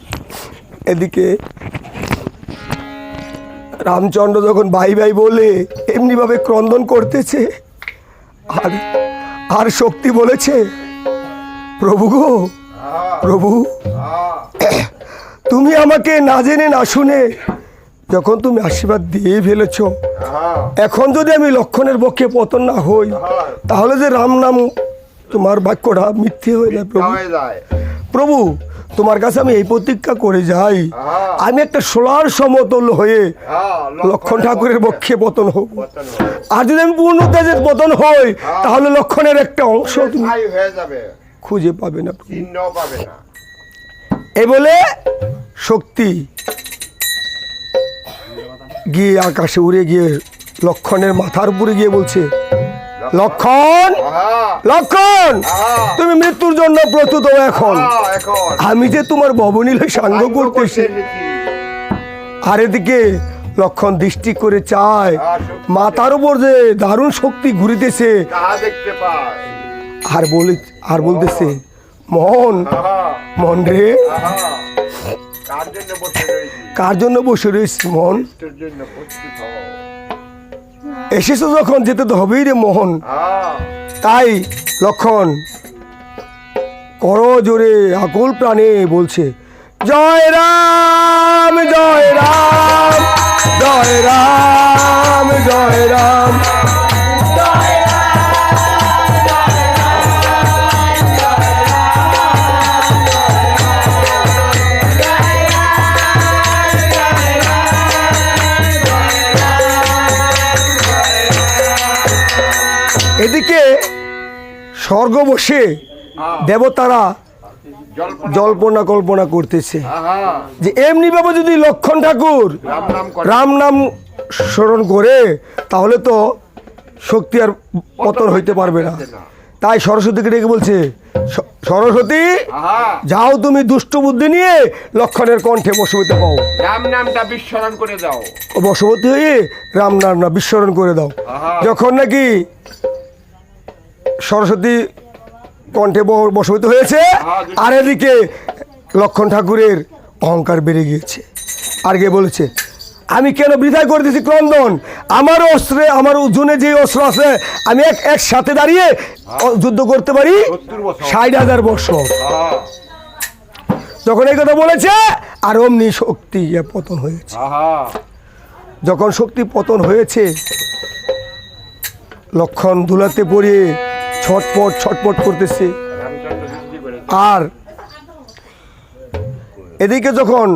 এদিকে রামচন্দ্র যখন ভাই ভাই বলে এমনিভাবে ক্রন্দন করতেছে, আর আর শক্তি বলেছে, প্রভু গো প্রভু, তুমি আমাকে না জেনে না শুনে যখন তুমি আশীর্বাদ দিয়ে ফেলেছ, এখন যদি আমি লক্ষণের পক্ষে পতন না হই, তাহলে যে রাম নাম তোমার বাক্যটা মিথ্যে হয়ে যায়। প্রভু প্রভু, তোমার কাছে আমি এই প্রতিজ্ঞা করে যাই, আমি একটা সোলার সমতল হয়ে লক্ষণ ঠাকুরের পক্ষে পতন হব। আর যদি আমি পূর্ণ তেজের পতন হই, তাহলে লক্ষণের একটা অংশ তুমি খুঁজে পাবে না, পাবে না। এই বলে শক্তি গিয়ে আকাশে উড়ে গিয়ে লক্ষণের মাথার উপরে গিয়ে বলছে, লক্ষণ লক্ষণ, তুমি মৃত্যুর জন্য প্রস্তুত হও এখন। আমি যে তোমার ভবনীলে সাঙ্গ করতেছি। আর এদিকে লক্ষণ দৃষ্টি করে চায়, মাথার উপর যে দারুণ শক্তি ঘুরিতেছে, আর বলতেছে, মন মন রে, কার জন্য বসে রয়েছি মন? এসেছো যখন, যেতে তো হবেই রে মোহন। তাই লক্ষণ করো জোরে আকুল প্রাণে বলছে, জয় রাম জয় রাম জয় রাম জয় রাম। এদিকে স্বর্গ বসে দেবতারা জল্পনা কল্পনা করতেছে যে এমনি ভাবে যদি লক্ষণ ঠাকুর রাম নাম স্মরণ করে, তাহলে তো শক্তি আর পতন হইতে পারবে না। তাই সরস্বতীকে ডেকে বলছে, সরস্বতী যাও, তুমি দুষ্ট বুদ্ধি নিয়ে লক্ষণের কণ্ঠে বসবতী পাও, রাম নামটা বিস্মরণ করে দাও, বশবতী হয়ে রাম নাম বিস্মরণ করে দাও। যখন নাকি সরস্বতী কণ্ঠে বশবতী হয়েছে, আর এদিকে লক্ষণ ঠাকুরের অহংকার বেড়ে গিয়েছে। আর গিয়ে বলেছে, আমি কেন বৃথায় করতেছি ক্রন্দন? আমার অস্ত্রে, আমার ওজনে যে অস্ত্র আছে, আমি একসাথে দাঁড়িয়ে যুদ্ধ করতে পারি 60,000 বছর। যখন এই কথা বলেছে, আর অমনি শক্তি পতন হয়েছে। যখন শক্তি পতন হয়েছে, লক্ষণ ধুলাতে পড়ে ছটপট ছটপট করতেছে। আর এদিকে যখন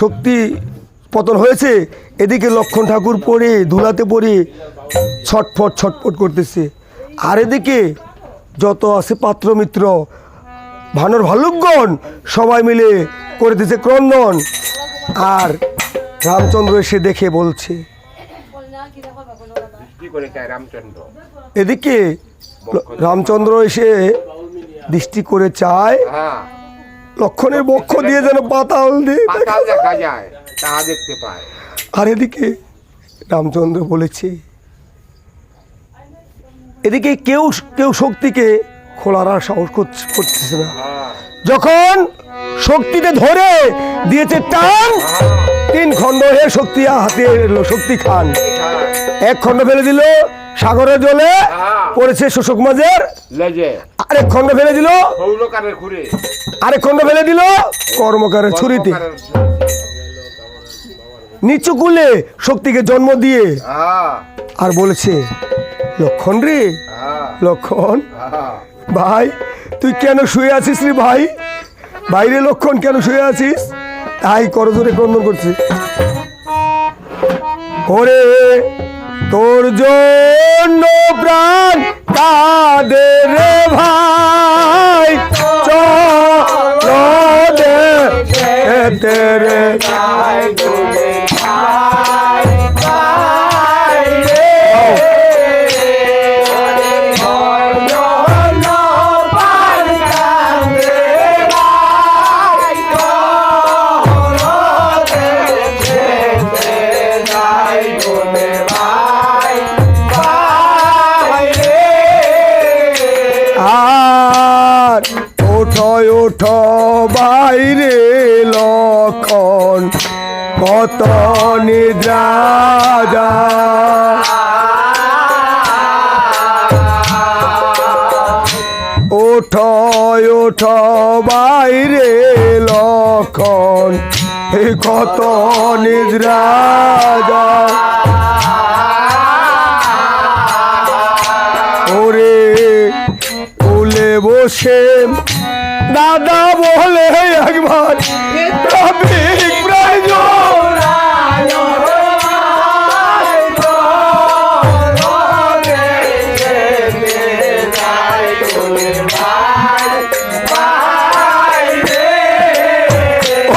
শক্তি পতন হয়েছে, এদিকে লক্ষণ ঠাকুর পড়ে ধুলাতে পড়ে ছটফট ছটফট করতেছে। আর এদিকে যত আছে পাত্র মিত্র, ভানর ভাল্লুকগণ সবাই মিলে করতেছে ক্রন্দন। আর রামচন্দ্র এসে দেখে বলছে, এদিকে রামচন্দ্র এসে দৃষ্টি করে চায়, লক্ষণের বক্ষ দিয়ে যেন পাতাল দেখা যায়, তা দেখতে পায়। আর এদিকে রামচন্দ্র বলেছে, এদিকে কেউ কেউ শক্তিকে খোলার আর সাহস করতেছে না। যখন শক্তিতে ধরে দিয়েছে টান, 3 খণ্ড হয়ে শক্তি হাতে এলো। শক্তি খান 1 খণ্ড ফেলে দিল সাগরের জলে, পড়েছে শোষক মাঝের লেজে। আরেক খণ্ড ফেলে দিল খুঁড়ে, আরেক খণ্ড ফেলে দিল কর্মকারের ছুরিতে। নিচু কুলে শক্তিকে জন্ম দিয়ে আর বলেছে, লক্ষণ রে লক্ষণ ভাই, তুই কেন শুয়ে আছিস রে ভাই? বাইরে লক্ষণ কেন শুয়ে আছিস? তাই করজোরে ক্রন্দন করছে, ওরে তোর জন্য প্রাণ কাঁদে রে ভাই, চল দে রে কত নিদ্রা যায়। ওঠো ওঠো বাইরে লক্ষণ এই কত নিদ্রা যায়। ওরে কুলে বসে দাদা বলে একবার ট্রাফিক প্রয়োজন।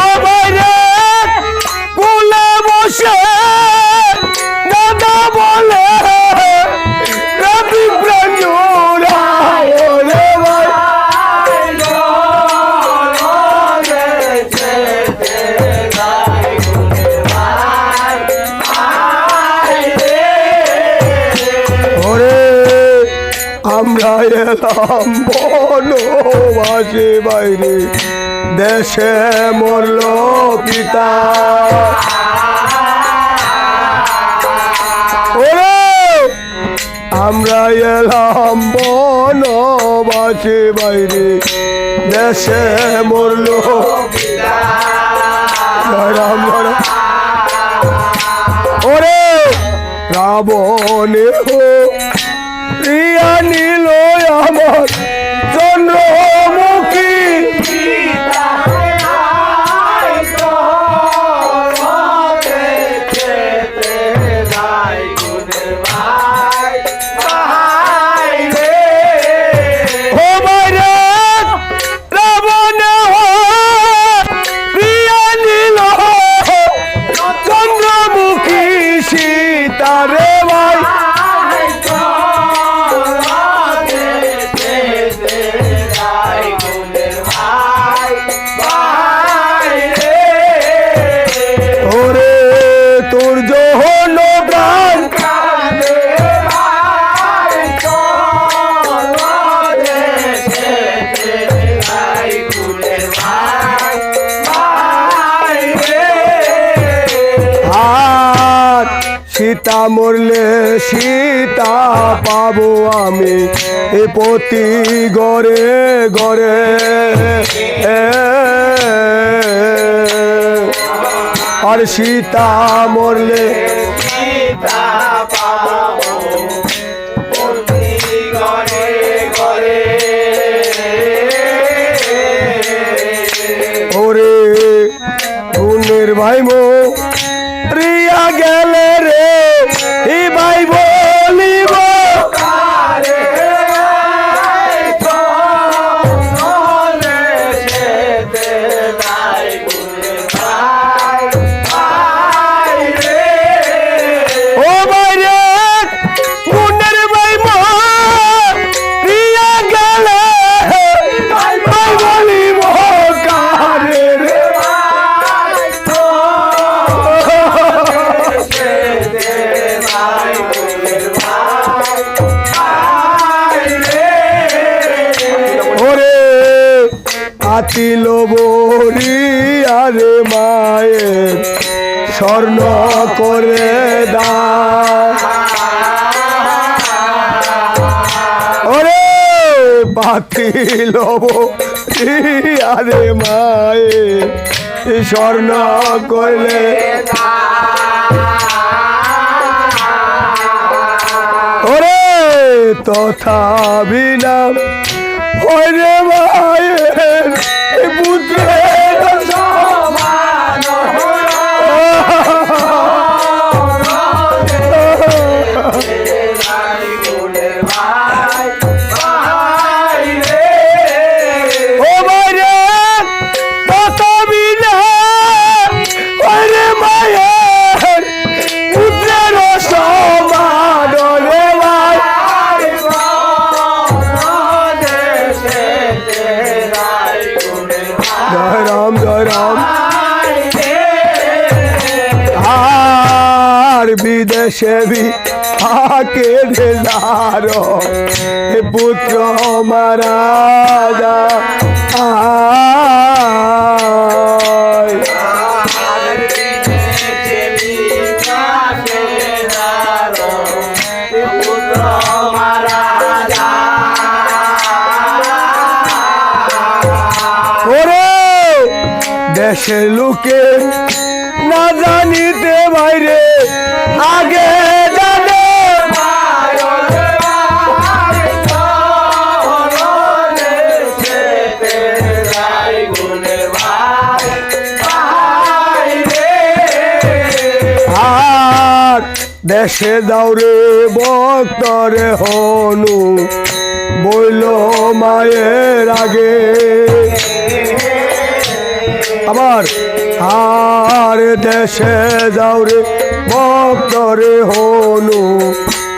ও বাইরে কুলে বসে দাদা বলে ট্রাফিক প্রয়োজন। ওরে ভাই ওরে আমরা এলাম বনবাসে বাইরে দেশে মরল পিতা। ওরে আমরা এলাম বনবাসে বাইরে দেশে মরল জয় রাম জয় রাম। ওরে রাবণে হো প্রিয়া নীল আমার চন্দ্রমুখী। ও বাইরে রাবণে হো প্রিয়া নীল চন্দ্রমুখী সীতারে ভাই। ওরে তোর জহন প্রাণ আর সীতা মরলে সীতা পাবো আমি এ প্রতি গড়ে গড়ে। আর সীতা মরলে ওরে গুণের ভাই মো রিয়া গেলে রে এই ভাই বলিব। ও বাইরে গুণের ভাই মো রিয়া গেলে ভাই বলিব কারে রে। ওরে আতিল বরি আরে মায়ের স্বর্ণ করে দা। ওরে পাতিল বরি আরে মায়ের স্বর্ণ করলে ওরে তথা বিনাম ওরে মায়ের পুত্রের সমান। ও বাইরে তথা বিনাম ওরে মায়ের পুত্রের সমান। রে ভাই জয় রাম জয় রাম। আর বিদেশে বি থাকে পুত্র মারা যায়। লোকে না জানিতে বাইরে আগে জানে আর দেশে দাউরে ভক্তরে হনু বইল মায়ের আগে আবার আর দেশে যাওরে ভক্তরে হনু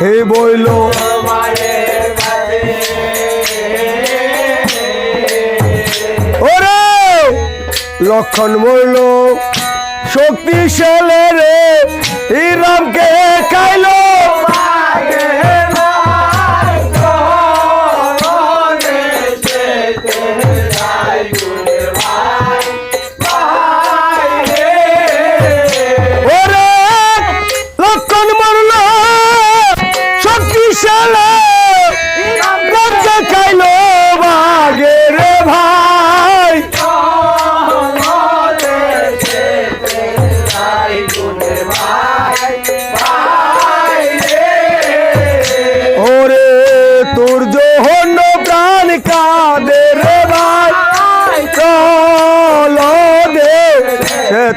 হে বইল ওরে লক্ষণ বইল শক্তিশালী রে এই রামকে খাইলো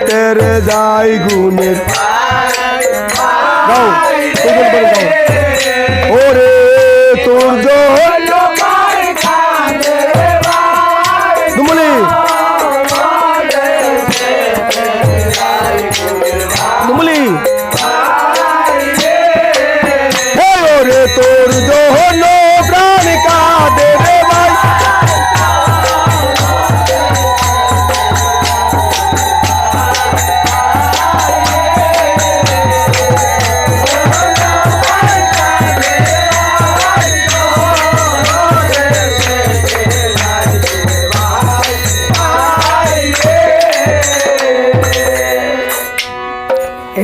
তেরে যাই গুণের গাও ওরে তোর দুমলি দুমলি ওরে তোর জন্য প্রাণ কাঁদে রে ভাই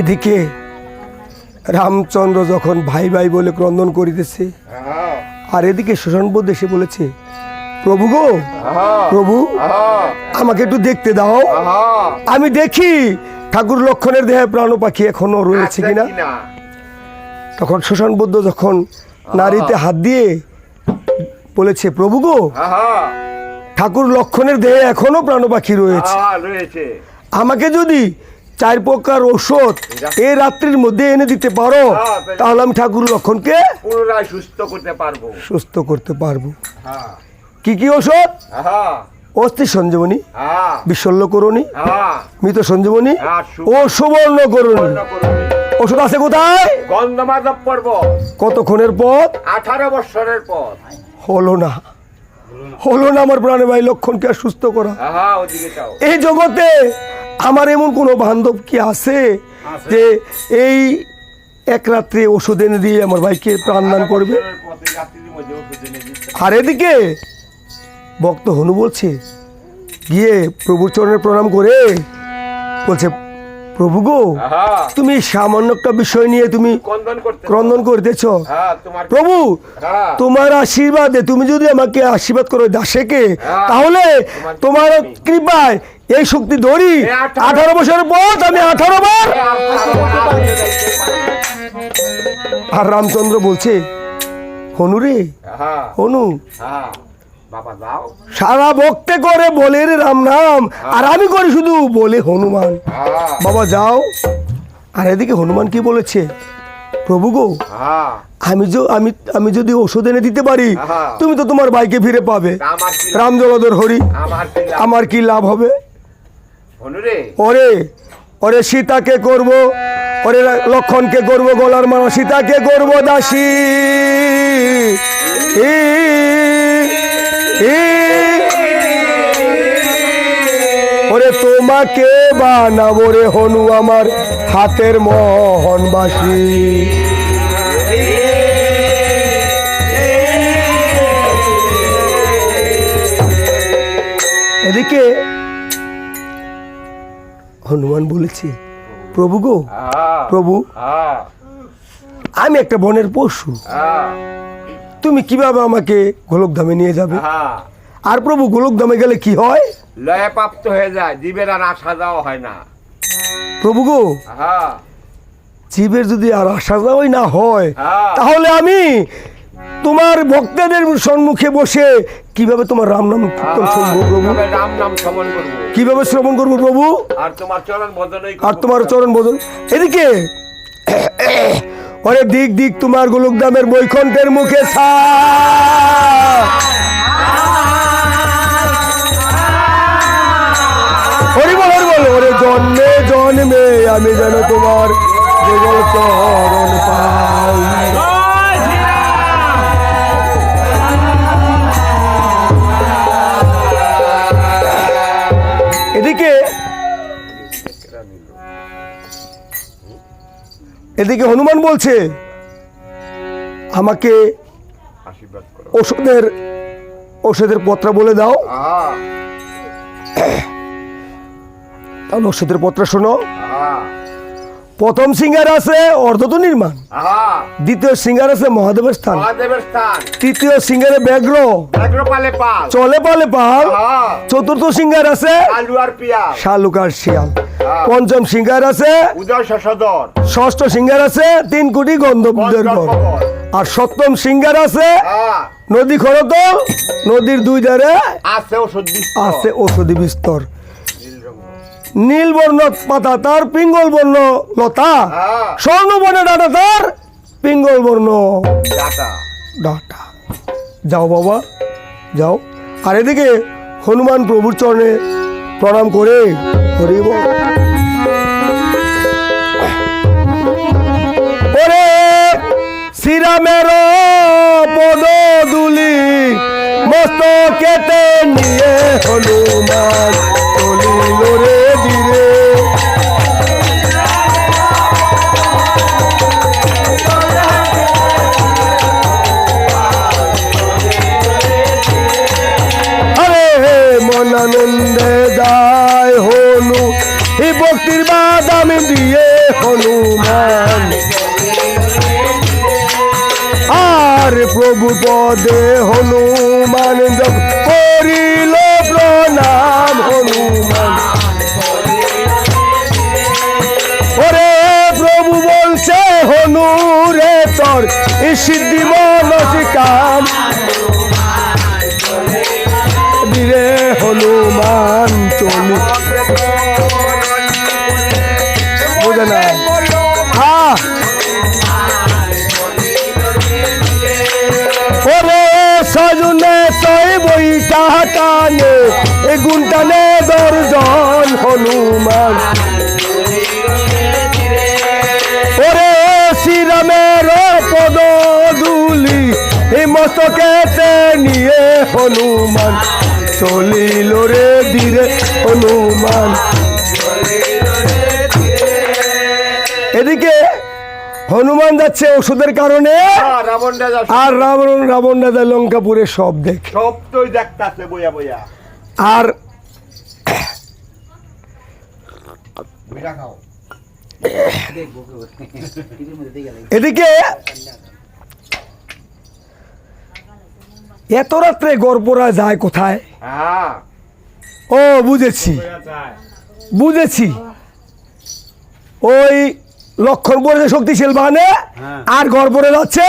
এদিকে রামচন্দ্র যখন ভাই ভাই বলে ক্রন্দন করিতেছে আর এদিকে সুশানবুদ্ধ এসে বলেছে প্রভু গো প্রভু আমাকে একটু দেখতে দাও আমি দেখি ঠাকুর লক্ষণের দেহে প্রাণ পাখি এখনো রয়েছে কিনা তখন সুশানবুদ্ধ যখন নারীতে হাত দিয়ে বলেছে প্রভু গো ঠাকুর লক্ষণের দেহে এখনো প্রাণ পাখি রয়েছে আমাকে যদি 4 প্রকার ঔষধ এই রাত্রির মধ্যে এনে দিতে পারো তাহলে আমি ঠাকুর লক্ষণকে পুনরায় সুস্থ করতে পারবো কি কি ঔষধ অস্থি সঞ্জীবনী বিশল্য করণী মৃত সঞ্জীবনী ও সুবর্ণ করণী ওষুধ আছে কোথায় গন্ধমাধব পর্বত কতক্ষণের পথ 18 বছরের পথ হলো না আমার প্রাণে ভাই লক্ষণকে আর সুস্থ করা এই জগতে আমার এমন কোনো বান্ধব কি আছে যে এই এক রাত্রে ওষুধ এনে দিয়ে আমার ভাইকে প্রাণদান করবে আর এদিকে ভক্ত হনু বলছে গিয়ে প্রভুর চরণে প্রণাম করে বলছে প্রভু গো তুমি সামান্য একটা বিষয় নিয়ে তুমি ক্রন্দন করতেছ প্রভু তোমার আশীর্বাদে তুমি যদি আমাকে আশীর্বাদ করো দাসেকে তাহলে তোমার কৃপায় এই শক্তি ধরি 18 বছরের পর আমি 18 বার আর রামচন্দ্র বলছে হনু রে হনু সারা ভক্তে করে বলে রে রাম নাম আর আমি করি শুধু বলে হনুমান বাবা যাও আর এদিকে হনুমান কি বলেছে প্রভু গো আমি যদি ওষুধ এনে দিতে পারি তুমি তো তোমার ভাইকে ফিরে পাবে রাম জলধর হরি আমার কি লাভ হবে ওরে ওরে সীতাকে করব ওরে লক্ষণকে করব গলার মালা সীতাকে করব দাসী ওরে তোমাকে বানাবো রে হনু আমার হাতের মোহনবাসী এদিকে হনুমান বলেছে প্রভু গো প্রভু আমি একটা বনের পশু তুমি কিভাবে আমাকে গোলকধামে নিয়ে যাবে আর প্রভু গোলকধামে গেলে কি হয়? লয়ে প্রাপ্ত হয়ে যায়, জীবের আর আসা যাওয়া হয় না। প্রভু গো, হ্যাঁ জীবের যদি আর আসা যাওয়াই না হয়, হ্যাঁ। তাহলে আমি তোমার ভক্তদের সম্মুখে বসে কিভাবে তোমার রাম নাম কীর্তন শুনবো প্রভু? তবে রাম নাম শ্রবণ করবো, কিভাবে শ্রবণ করবো প্রভু? আর তোমার চরণ ভজনই আর তোমার চরণ বদল। এদিকে ওরে দিক দিক তোমার গোলকধামের বৈকুণ্ঠের মুখে হরি বল হরি বল। ওরে জন্মে জন্মে আমি যেন তোমার যুগল চরণ পাই। এদিকে এদিকে হনুমান বলছে আমাকে আশীর্বাদ করো। ওষুধের পত্রা বলে দাও। হ্যাঁ তাহলে ওষুধের পত্র শোনো। হ্যাঁ প্রথম সিঙ্গার আছে অর্ধত নির্মাণ, হ্যাঁ। দ্বিতীয় সিঙ্গার আছে মহাদেবের স্থান, মহাদেবের স্থান, তৃতীয় সিঙ্গারে ব্যাঘ্র ব্যাঘ্রপালে পাল, চলে পালে পাল, হ্যাঁ। চতুর্থ সিঙ্গার আছে আলু আর পিয়াজ, শালুকার শিয়াল, হ্যাঁ। পঞ্চম সিঙ্গার আছে উদয় শশধর, ষষ্ঠ সিঙ্গার আছে 3 কোটি গন্ধর্বদের ঘর, গন্ধর্বগণ। আর সপ্তম সিঙ্গার আছে হ্যাঁ নদী খরতল, নদীর দুই ধারে আছে ওষুধ বিস্তর। আছে ঔষধি বিস্তর। নীল রঙ। নীল বর্ণ পাতা তার, পিঙ্গল বর্ণ লতা, হ্যাঁ স্বর্ণ বর্ণ ডাটা তার, পিঙ্গল বর্ণ ডাটা। ডাটা। যাও বাবা যাও। আর এদিকে হনুমান প্রভুর চরণে প্রণাম করে হরি বল। ওরে শ্রীরামের পদ দুলি মস্তকেতে নিয়ে হনুমান চলিল রে ধীরে। আরে হে মনানন্দে যায় হনু, এই ভক্তির বাদাম দিয়ে হনুমান, আর প্রভু পদে হনুমান করিল প্রণাম হনুমান। ওরে প্রভু বলছে হনু রে তোর এই সিদ্ধি মানসিক কাম ধীরে হনুমান চলি। বুঝে না? হ্যাঁ ওরে সজনে সই বইটা টানে এ গুণটানে দর্জন হনুমান। ওরে শ্রীরামের পদ দুলি এই মস্তকেতে নিয়ে হনুমান চলিল রে ধীরে হনুমান। এদিকে হনুমান যাচ্ছে ওষুধের কারণে, হ্যাঁ, রাবণ রাজা আর রাবণ রাজা লঙ্কাপুরে সব দেখ। সব তোই দেখতাছে বইয়া বইয়া। আর বুঝা খাও। এদিকে এত রাত্রে গড়পড়া যায় কোথায়? হ্যাঁ ও বুঝেছি বুঝেছি, ওই লক্ষণপুরে যে শক্তিশীল বাহানে আর গড়পড়ে যাচ্ছে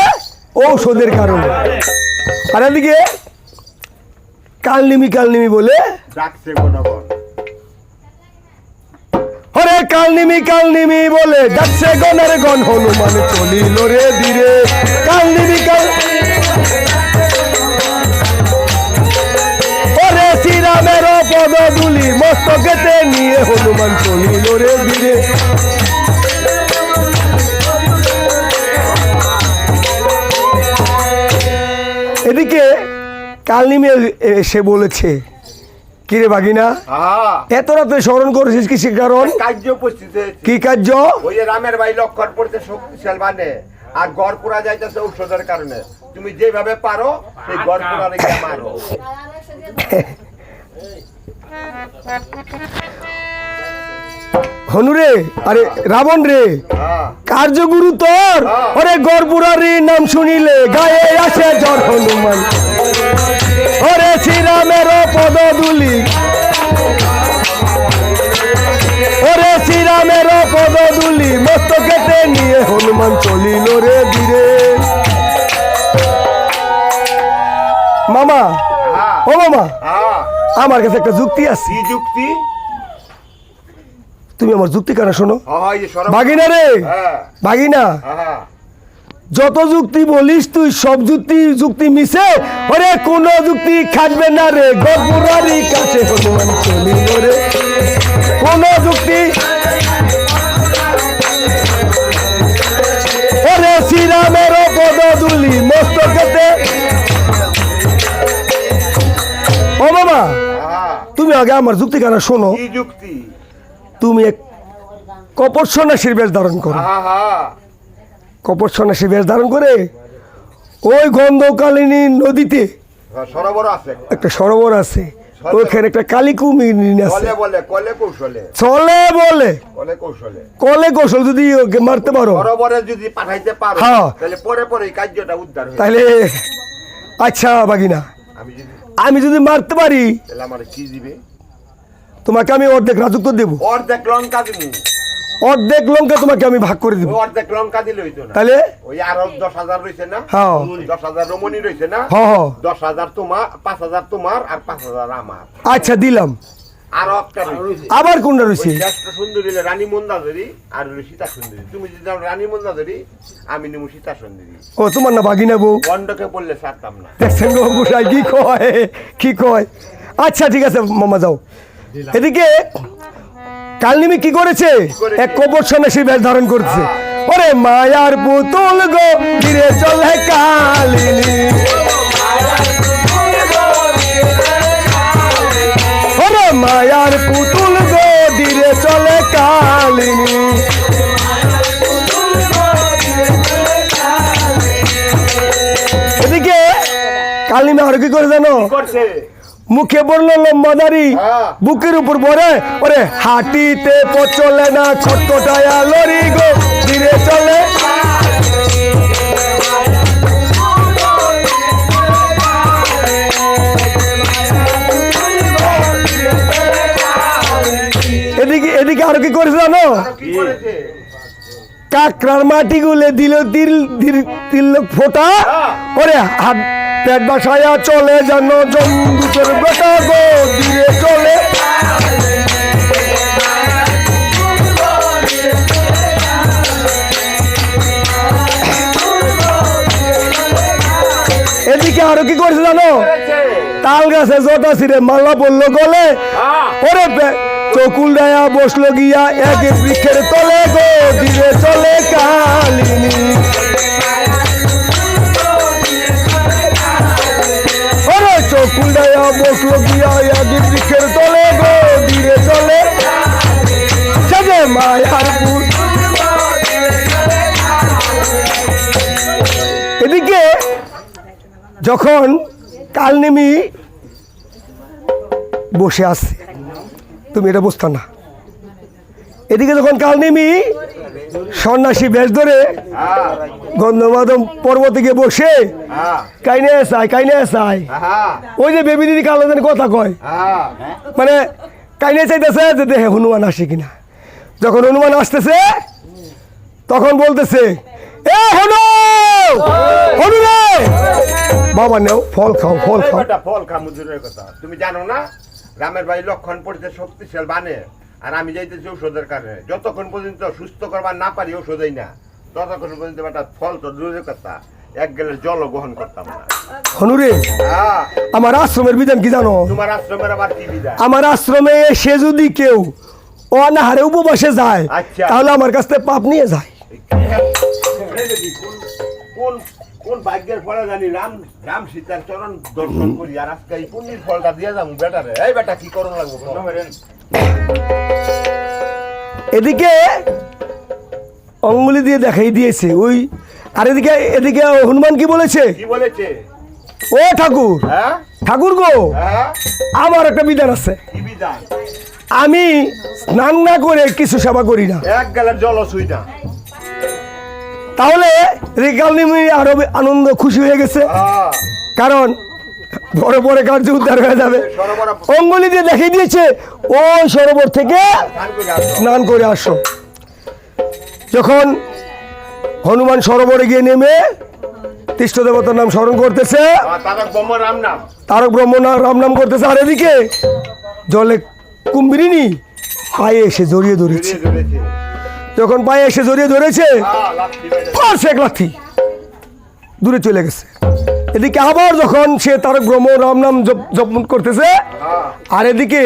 ঔষধের কারণে। আর এদিকে কালনিমি কালনিমি বলে ডাকছে গণগণ। হরে কালনিমি কালনিমি বলে যাচ্ছে গণের গণ হনুমান চলিল রে ধীরে। কালনিমি কাল ওরে শ্রীরামের পদ দুলি মস্তকেতে নিয়ে হনুমান চলিল রে ধীরে। এদিকে কালনিমি এসে বলেছে কিরে বাগিনা হ্যাঁ এত রাতে স্মরণ করেছিস কি কারণ? কার্য উপস্থিত হয়েছে। কি কার্য? ওই যে রামের ভাই লক্ষণ পড়তে শক্তিশাল মানে আর গড় পোড়া যাইতেছে ঔষধের কারণে। তুমি যেভাবে পারো সেই গড় পোড়া রেখে মারো। হনুরে আরে রাবণ রে হ্যাঁ কার্যগুরু তোর, ওরে গড়পুরারি নাম শুনিলে গায়ে আসে জ্বর হনুমান। ওরে শ্রীরামের পদধূলি ওরে শ্রীরামের পদধূলি মস্তকেতে নিয়ে হনুমান চলিল রে ধীরে। মামা, হ্যাঁ, ও মামা, হ্যাঁ। আমার কাছে একটা যুক্তি আছে, কি যুক্তি? তুমি আমার যুক্তি কেন শোনো। হ্যাঁ, এই যে সরব- ভাগিনা রে, হ্যাঁ, ভাগিনা, হ্যাঁ। যত যুক্তি বলিস তুই সব যুক্তি মিশে ওরে কোন যুক্তি খাটবে না রে গপুরারি কাছে হনুমান চলিল রে। কোন যুক্তি ওরে শ্রীরামের পদধূলি মস্তকেতে। ও মামা, হ্যাঁ। তুমি আগে আমার যুক্তি কেন শোনো। কি যুক্তি? তুমি এক কপট সন্ন্যাসীর বেশ ধারণ করো, হ্যাঁ, হ্যাঁ। কপট সন্ন্যাসী বেশ ধারণ করে ওই গন্ধকালিনী নদীতে হ্যাঁ, সরোবর আছে। একটা সরোবর আছে, ওইখানে একটা কালী কুমির আছে। কলে বলে, কলে কৌশলে, চলে বলে কলে কৌশলে। কলে কৌশল যদি ওকে মারতে পারো সরোবরে যদি পাঠাইতে পারো, হ্যাঁ। তাহলে পরে পরে এই কার্যটা উদ্ধার হয়ে তাহলে আচ্ছা বাগিনা, আমি যদি, আমি যদি মারতে পারি তাহলে আমার কি দিবে? তোমাকে আমি অর্ধেক রাজত্ব দেবো, অর্ধেক লঙ্কা দিবি। অর্ধেক লঙ্কা তোমাকে আমি ভাগ করে দেবো। ওই অর্ধেক লঙ্কা দিলে হইতো না। তাহলে ওই আরো 10,000 রয়েছে না? হ্যাঁ। 10,000 রমণী রয়েছে না? হ হ 10,000 তোমার, 5,000 তোমার আর 5,000 আমার। আচ্ছা দিলাম। আরো একটা রয়েছে। আবার কোনটা ওই রয়েছে? জ্যেষ্ঠ সুন্দরী হলো রানী মন্দাদরি আর হলো সীতা সুন্দরী। তুমি যদি যাও রানী মন্দাদরি, আমি নেবো সীতা সুন্দরী। ও তোমার না বাগিনা বউ, গন্ডকে বললে ছাড়তাম না। দেখছেন গো গোসাই কি কয়, কি কয়। আচ্ছা ঠিক আছে মামা যাও। এদিকে কালনিমি কি করেছে? এক কপট সন্ন্যাসী বেশ ধারণ করছে। ওরে মায়ার পুতুল গো ধীরে চলে কালিনী, ওরে মায়ার পুতুল গো ধীরে চলে কালিনী। এদিকে কালিমা আর কি করে জানো? কি করছে? মুখে বললো লম্বাদারি, হ্যাঁ। বুকের উপর বলে ওরে হাঁটিতে চলে না ছটকটায়া লরি গো ধীরে চলে। এদিকে এদিকে আর কি করেছে জানো? কি করেছে? কাকড়ার মাটি গুলে দিল তিল ফোটা, ওরে হাত পেট বাসায়া চলে যেন জম্বুকের বেটা গো ধীরে চলে। এদিকে আরো কি করেছে জানো? তাল গাছে জটা ছিঁড়ে মালা পড়লো গলে, ওরে চকুল ডায়া বসলো গিয়া এক বৃক্ষের তলে গো ধীরে চলে কালিনী। ওরে চকুল ডায়া বসলো গিয়া এক বৃক্ষের তলে গো ধীরে চলে। সেজে মায়ার পুর। এদিকে যখন কালনেমি বসে আছে, তুমি এটা বুঝতো না। এদিকে যখন কালনেমি সন্ন্যাসী বেশ ধরে গন্ধমাদম পর্বতে গিয়ে বসে হ্যাঁ, কাইনে চাই হ্যাঁ, ওই যে বেবি দিদি কালো জানি কথা কয়, হ্যাঁ। মানে কাইনে চাইতেছে যে দেখে হনুমান আসে কিনা। যখন হনুমান আসতেছে তখন বলতেছে এ হনু হনু রে বাবা নেও ফল খাও ফল এই খাও। বেটা, ফল খা মুজুরের কথা। তুমি জানো না রামের ভাই লক্ষণ পড়তে শক্তিশাল বানে, আর আমি যাইতেছি ঔষধের কারণে। যতক্ষণ পর্যন্ত সুস্থ করবার না পারি ঔষধই না, ততক্ষণ পর্যন্ত বেটা ফল তো দূরের কথা, এক গেলে জলও গ্রহণ করতাম না। হনু রে, হ্যাঁ, আমার আশ্রমের বিধান কি জানো? তোমার আশ্রমের আবার কি বিধান? আমার আশ্রমে এসে যদি কেউ অনাহারে উপবাসে যায়, আচ্ছা। তাহলে আমার কাছ থেকে পাপ নিয়ে যায়। কোন কোন ভাগ্যের ফলে জানি রাম সীতার চরণ দর্শন করি, আর আজকে এই পুণ্যের ফলটা দিয়ে যাবো বেটারে। এই বেটা কি করণ লাগবো? এদিকে অঙ্গুলি দিয়ে দেখাই দিয়েছে ওই, আর এদিকে এদিকে হনুমান কি বলেছে? কি বলেছে? ও ঠাকুর, হ্যাঁ, ঠাকুর গো, হ্যাঁ, আমার একটা বিধান আছে। কি বিধান? আমি স্নান না করে কিছু সেবা করি না। এক গেলের জল ছুই না। তাহলে রেকালনিমি আরো আনন্দ খুশি হয়ে গেছে, হ্যাঁ, কারণ বড় বড় কার্য উদ্ধার হয়ে যাবে। সরোবর অঙ্গুলি দিয়ে দেখিয়ে দিয়েছে ওই সরোবর থেকে স্নান করে আসো। যখন হনুমান সরোবরে গিয়ে নেমে তীর্থ দেবতার নাম স্মরণ করতেছে, তারক ব্রহ্ম রাম নাম তারক ব্রহ্ম রাম নাম করতেছে, আর এদিকে জলে কুম্ভীরিনী পায়ে এসে জড়িয়ে ধরেছে। ধরেছে যখন পায়ে এসে জড়িয়ে ধরেছে লাঠি মেরে পাশে এক লাথি দূরে চলে গেছে। এদিকে আবার যখন সে তারক ব্রহ্ম রাম নাম জপ করতেছে, আর এদিকে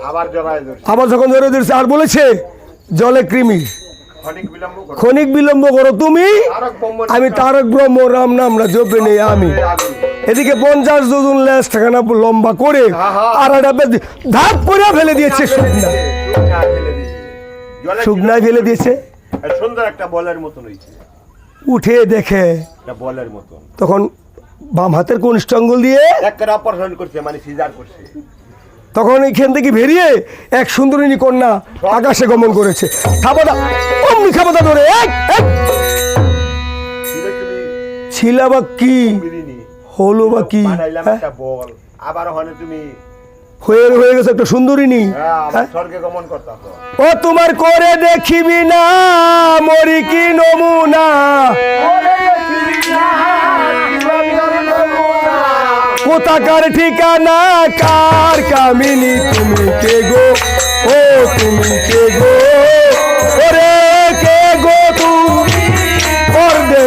আবার জড়ায় ধরছে আবার যখন জড়িয়ে ধরেছে আর বলেছে জলে কৃমি ক্ষণিক বিলম্ব করে ক্ষণিক বিলম্ব করো তুমি, তারক ব্রহ্ম আমি তারক ব্রহ্ম রাম নাম না জপে নেই আমি। এদিকে 50 যোজন লেজ ঠেকানা লম্বা করে আর একটা ধাপ করে ফেলে দিয়েছে শুকনা, শুকনায় ফেলে দিয়েছে। সুন্দর একটা বলের মতন হয়েছে, উঠে দেখে একটা বলের মতন তখন বাম হাতের কনিষ্ঠ আঙ্গুল দিয়ে একটা অপারেশন করছে, মানে সিজার করছে। তখন এইখান থেকে বেরিয়ে এক সুন্দরিনী কন্যা আকাশে গমন করেছে। খাবাদা অমনি খাবাদা ধরে এক এক ছিলে তুমি ছিলা বা কি বিরিনি হলো বা কি, বানাইলাম হ্যাঁ? একটা বল, আবার ওখানে তুমি হয়ে গেছে একটা সুন্দরিনী। আবার হ্যাঁ? স্বর্গে গমন করতাছ। ও তোমার করে দেখিবি না মরি কি নমুনা, কোথাকার ঠিকানা কার কামিনী তুমি কে গো, ও তুমি কে গো, ওরে কে গো তুমি পর্দে।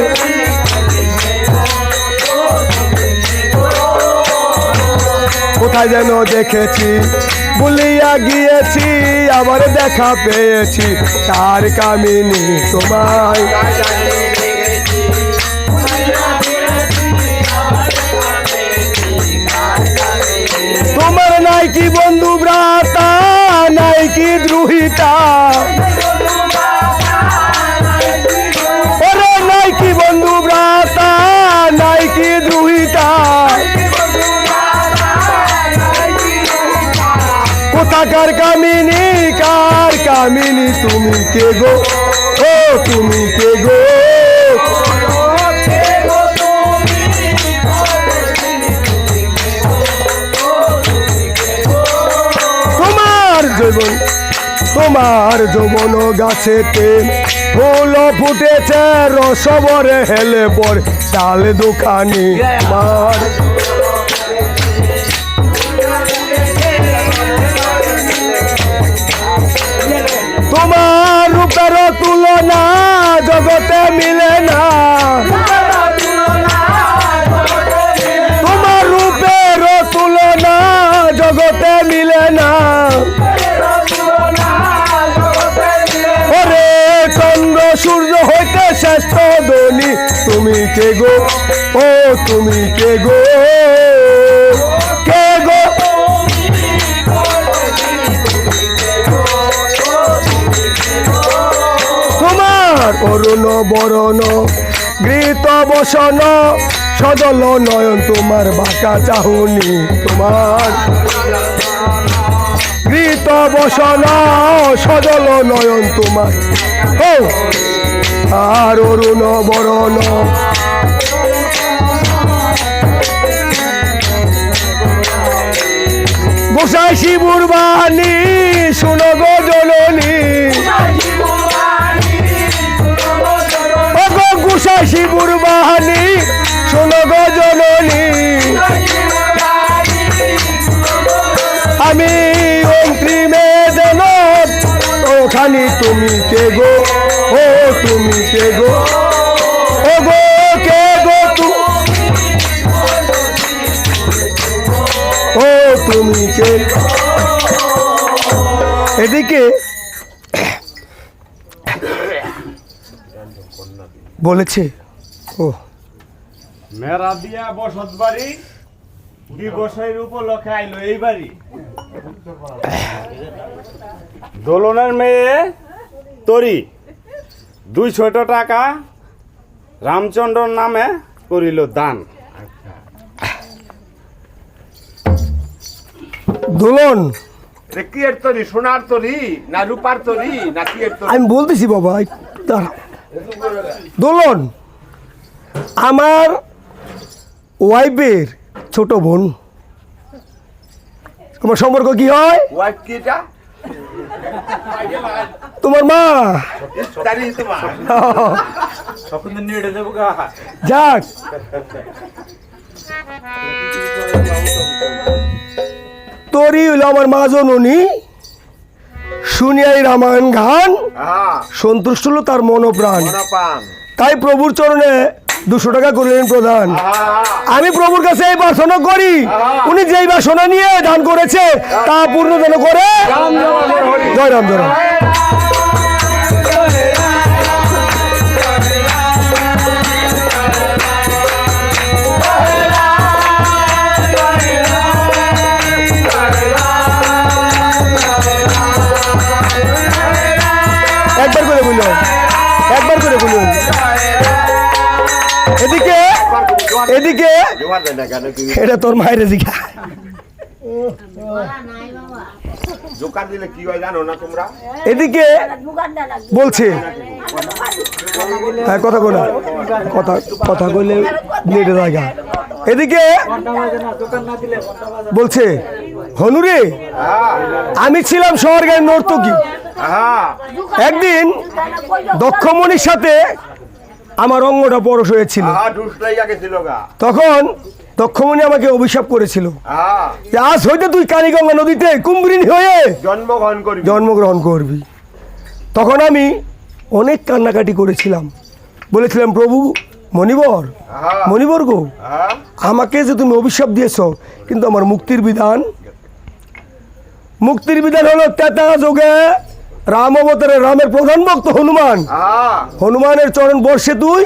কোথায় যেন দেখেছি ভুলিয়া গিয়েছি, আবার দেখা পেয়েছি কার কামিনী তোমায়। তোমার নাই কি বন্ধু ভ্রাতা, নাই কি দ্রোহিতা, ওরে নাই কি বন্ধু ভ্রাতা, নাই কি দ্রোহিতা, কোথাকার কামিনী কার কামিনী তুমি কে গো, ও তুমি কে গো। তোমার যৌবন গাছেতে ফুল ফুটেছে, রসবরে হেলে পরে চাল দোকানি আমার। তোমার রূপের তুলনা জগতে মিলে না, তোমার রূপের তুলনা জগতে মিলে না, ওরে চন্দ্র সূর্য হইতে শ্রেষ্ঠ ধনী তুমি কে গো, ও তুমি কে গো, কে গো। তোমার অরুণ বরণ গৃত বসন সজল নয়ন, তোমার বাঁকা চাহুনি, তোমার গৃত বসন সজল নয়ন তোমার, ও আর অরুণ বরণ। গোসাই শিবুর বাণী শুনো গো জননী, গোসাই শিবুর বাণী শোনো গো জননী, আমি অন্তিমে যেন ওখানে তুমি কে গো, ও তুমি কে গো, ও গো কে গো ও তুমি কে। এদিকে বলেছে ও মেরা দিয়া বসত বাড়ি দিবসের উপলক্ষে আইলো এই বাড়ি। দোলনের মেয়ে তরি 200 টাকা রামচন্দ্র নামে করিল দান। দোলন কি এর তরি, সোনার তরি না রূপার তরি না কি এর তরি? আমি বলতেছি বাবা দাঁড়া। দোলন আমার ওয়াইফের ছোট বোন, তোমার সম্পর্ক কি হয়? ওয়াইফ কি এটা? তোমার মা। জানি তোমার। যাক, তোরই হইলো আমার মা জননী। শুনিয়াই রামায়ণ গান, হ্যাঁ, সন্তুষ্ট হলো তার মনোপ্রাণ। মনপান। তাই প্রভুর চরণে 200 টাকা করলেন প্রদান। আমি প্রভুর কাছে এই বাসনা করি, উনি যেই বাসনা নিয়ে দান করেছে তা পূর্ণ যেন করে। জয় রাম, জয় রাম। একবার করে বলুন, একবার করে বলুন। এদিকে এদিকে জোয়ার দেয় না কেন তুমি? এটা তোর মায়ের জিগা। দোকান দিলে কি হয় জানো না তোমরা? এদিকে বলছে, হ্যাঁ কথা কই না, কথা কথা কইলে নেটে জায়গা। এদিকে বলছে, হনুরে হ্যাঁ, আমি ছিলাম স্বর্গের নর্তকী। হ্যাঁ, একদিন দক্ষমণির সাথে আমার অঙ্গটা পরশ হয়েছিল। হ্যাঁ, ঢুস লাইগা গেছিল গা। তখন দক্ষমণি আমাকে অভিশাপ করেছিল হ্যাঁ, যে আজ হইতে তুই কালীগঙ্গা নদীতে কুম্ভরিণী হয়ে জন্মগ্রহণ করবি। জন্মগ্রহণ করবি। তখন আমি অনেক কান্নাকাটি করেছিলাম, বলেছিলাম প্রভু মণিবর, হ্যাঁ, মণিবর গো, হ্যাঁ, আমাকে যে তুমি অভিশাপ দিয়েছো, কিন্তু আমার মুক্তির বিধান, মুক্তির বিধান হলো ত্রেতা যুগে রাম অবতারে রামের প্রধান ভক্ত হনুমান। হ্যাঁ, হনুমানের চরণ বর্ষে তুই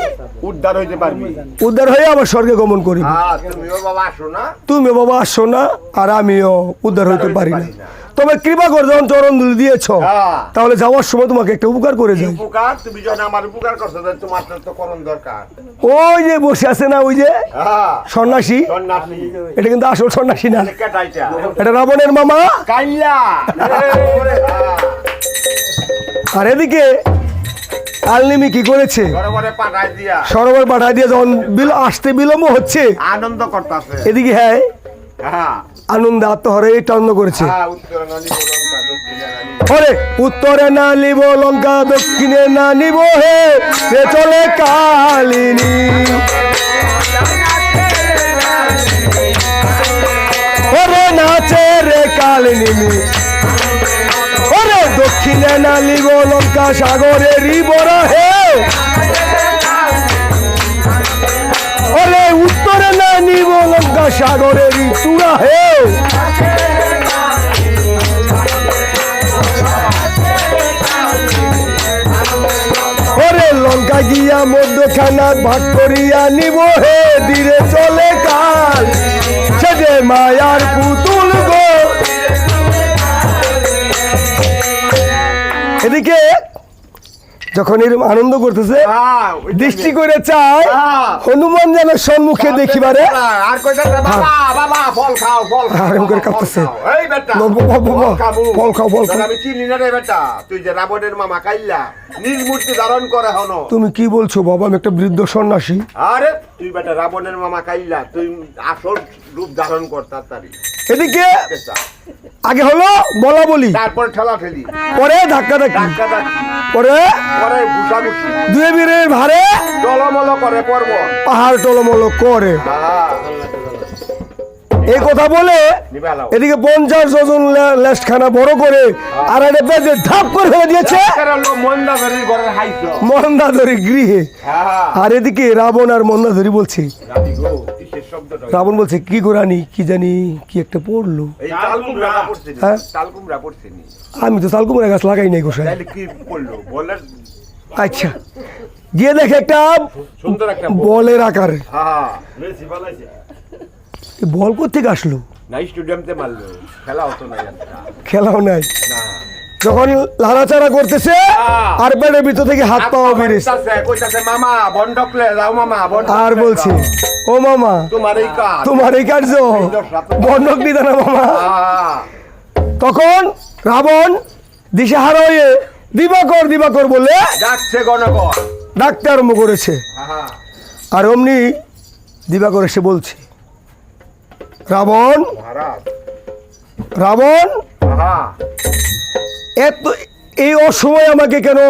উদ্ধার হইতে পারবি। উদ্ধার হয়ে আবার স্বর্গে গমন করিবি। হ্যাঁ, তুমিও বাবা আসো না। তুমি বাবা আসছো না, আর আমিও উদ্ধার হইতে পারি না। তবে কৃপা করে যখন চরণ দুলি দিয়েছ, হ্যাঁ, তাহলে যাওয়ার সময় তোমাকে একটা উপকার করে কি যাই। উপকার? তুমি যখন আমার উপকার করছো তাহলে তোমার তো করণ দরকার। ওই যে বসে আছে না, ওই যে হ্যাঁ, সন্ন্যাসী, সন্ন্যাসী। এটা কিন্তু আসল সন্ন্যাসী না, কেটাইটা এটা রাবণের মামা। কাইলা। আর এদিকে আলনিমি কি করেছে, বড় পাঠাই দিয়া সরোবর পাঠায় দিয়ে যখন আসতে বিলম্ব হচ্ছে, আনন্দ করতেছে। এদিকে হ্যাঁ হ্যাঁ, আনন্দে আত্মহরে টান্ন করেছে। হ্যাঁ, উত্তর নানি বলঙ্কা দক্ষিণে নানি। ওরে উত্তরে না নিব লঙ্কা, দক্ষিণে না নিব হে, রে চলে কালিনী। ওরে নাচে রে কালিনী, ওরে দক্ষিণে না নিব লঙ্কা, সাগরেরই বড় হে। ওরে উত্তরে না নিব লঙ্কা, সাগরেরই চূড়া হে। ওরে লঙ্কা গিয়া মধ্যখানা ভাগ করিয়া নিব হে, ধীরে চলে কাল সে যে মায়ার পুতুল গো। এদিকে যখন এরকম আনন্দ করতেছে, হ্যাঁ, দৃষ্টি করে চায় হনুমান যেন সম্মুখে দেখিবারে। আর কইতা বাবা বাবা ফল খাও, ফল খাও। এরকম করে কাঁপতেছে। এই বেটা ফল খাও, ফল খাও। আমি চিনি না রে বেটা, তুই যে রাবণের মামা কাইল্লা নিজ মূর্তি ধারণ করে হনো। তুমি কি বলছো বাবা, আমি একটা বৃদ্ধ সন্ন্যাসী। আরে তুই বেটা রাবণের মামা কাইল্লা, তুই আসল রূপ ধারণ কর তাড়াতাড়ি। এদিকে আগে হলো বলা বলি, তারপর ঠেলা ঠেলি, পরে ধাক্কা ধাক্কি, ধাক্কা ধাক্কি, পরে পরে ঘুষাঘুষি, দুই বীরের ভারে টলমল করে পর্ব। পাহাড় টলমল করে। হ্যাঁ, এই কথা বলে নিবালাও। এদিকে 50 জন লেস্টখানা বড় করে আর একটা বেজে ধাপ করে ফেলে দিয়েছে মন্দাধরীর ঘরের হাইছো। মন্দাধরী গৃহে। হ্যাঁ, আর এদিকে রাবণ আর মন্দাধরী বলছে, রানী গো, কিসের শব্দটা? রাবণ বলছে কি গো রানী, কি জানি কি একটা পড়লো। এই তালকুমড়া পড়ছে নি, হ্যাঁ? তালকুমড়া পড়ছে নি। আমি তো তালকুমড়া গাছ লাগাই নাই গোসাই। তাহলে কি পড়লো? বলের আচ্ছা, গিয়ে দেখে একটা সুন্দর একটা বল। বলের আকারে। হ্যাঁ, এই বল কোথেকে আসলো? না স্টেডিয়ামতে মারলো, খেলা হতো না একটা। খেলাও নাই। না, যখন লাড়াচাড়া করতেছে আর পেটের ভিতর থেকে হাত পাওয়া বেরিয়েছে, কইতাছে মামা বন্ডকলে যাও, মামা বন্ডকলে আর বলছে ও মামা তোমার এই কাজ। তোমার এই কার্য বন্ধক দিতে না মামা। হ্যাঁ, তখন রাবণ দিশাহারা হয়ে দিবাকর দিবাকর বলে ডাকছে গণকর। ডাকতে আরম্ভ করেছে। হ্যাঁ, আর অমনি দিবাকর এসে বলছে, রাবণ মহারাজ রাবণ হ্যাঁ এত এই অসময় আমাকে কেন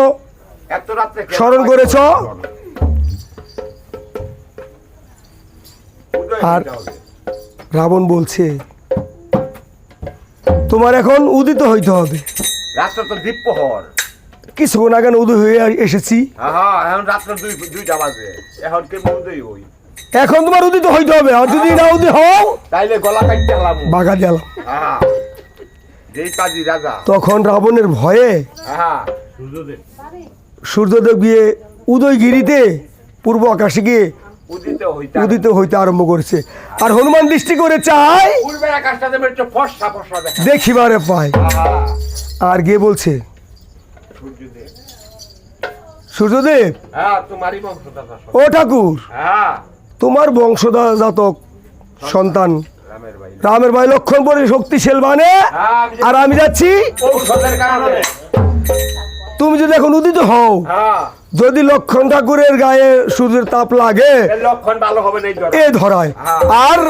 এত রাত্রে কেন স্মরণ করেছ? উদয় আর হইতে হবে। রাবণ বলছে তোমার এখন উদিত হইতে হবে। রাত্র তো দ্বীপ্রহর। কিছুক্ষণ আগে না উদয় হয়ে এসেছি, হ্যাঁ এখন রাত্র দুইটা বাজে, এখন কেমন উদয় হই? এখন তোমার উদিত হইতে হবে। আর যদি না উদিত হও তাইলে গলা কাটতে গেলাম। বাগা গেলাম। হ্যাঁ যেই কাজী রাজা। তখন রাবণের ভয়ে হ্যাঁ সূর্যদেব গিয়ে উদয়গিরিতে পূর্ব আকাশে গিয়ে উদিত হইতে উদিত হইতে আরম্ভ করেছে। আর হনুমান দৃষ্টি করে চায় পূর্বের আকাশটা যেমন একটু ফর্সা ফর্সা দেখা। দেখিবারে পায়। হ্যাঁ আর গিয়ে বলছে সূর্যদেব, সূর্যদেব হ্যাঁ তোমারই বংশদাতা সব। ও ঠাকুর, হ্যাঁ তোমার বংশজাতক সন্তান রামের ভাই। রামের ভাই লক্ষণ পরে শক্তিশাল বানে, হ্যাঁ আর আমি যাচ্ছি। ঔষধের কারণে। তুমি যদি এখন উদিত হও, হ্যাঁ যদি লক্ষণ ঠাকুরের গায়ে সূর্যের তাপ লাগে এর লক্ষণ ভালো হবে না এই জ্বর। এ ধরায়, হ্যাঁ। আর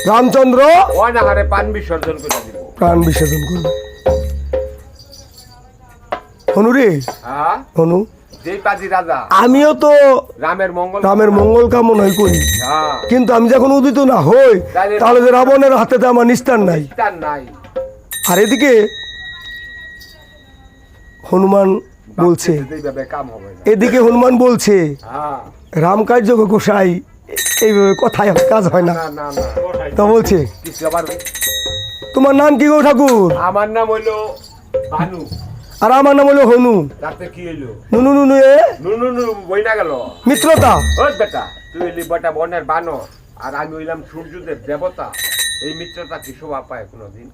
রামচন্দ্র ওই না হারে পান বিসর্জন করে দিব। প্রাণ বিসর্জন করবে। হনু রে, হ্যাঁ হনু, যেই কাজী রাজা আমিও তো রামের মঙ্গল। রামের মঙ্গল কামনাই করি, হ্যাঁ কিন্তু আমি যখন উদিত না হই তাহলে যে রাবণের হাতে তো আমার নিস্তার নাই। তার নাই। আর এদিকে হনুমান বলছে, এইভাবে কাম হবে না। এদিকে হনুমান বলছে হ্যাঁ রামকার্য গোসাই এইভাবে কথায় কাজ হয় না। না না না তো বলছে কিছু আবার। তোমার নাম কি গো ঠাকুর? আমার নাম হইলো ভানু। আর আমার নাম হলো হনু। তাতে কি হইলো? নুনু নুনু এ নুনু নুনু বই না গেল। মিত্রতা। ওই বেটা তুই হইলি বেটা বনের বানর, আর আমি হইলাম সূর্যদেব দেবতা। এই মিত্রতা কি শোভা পায় কোনোদিন?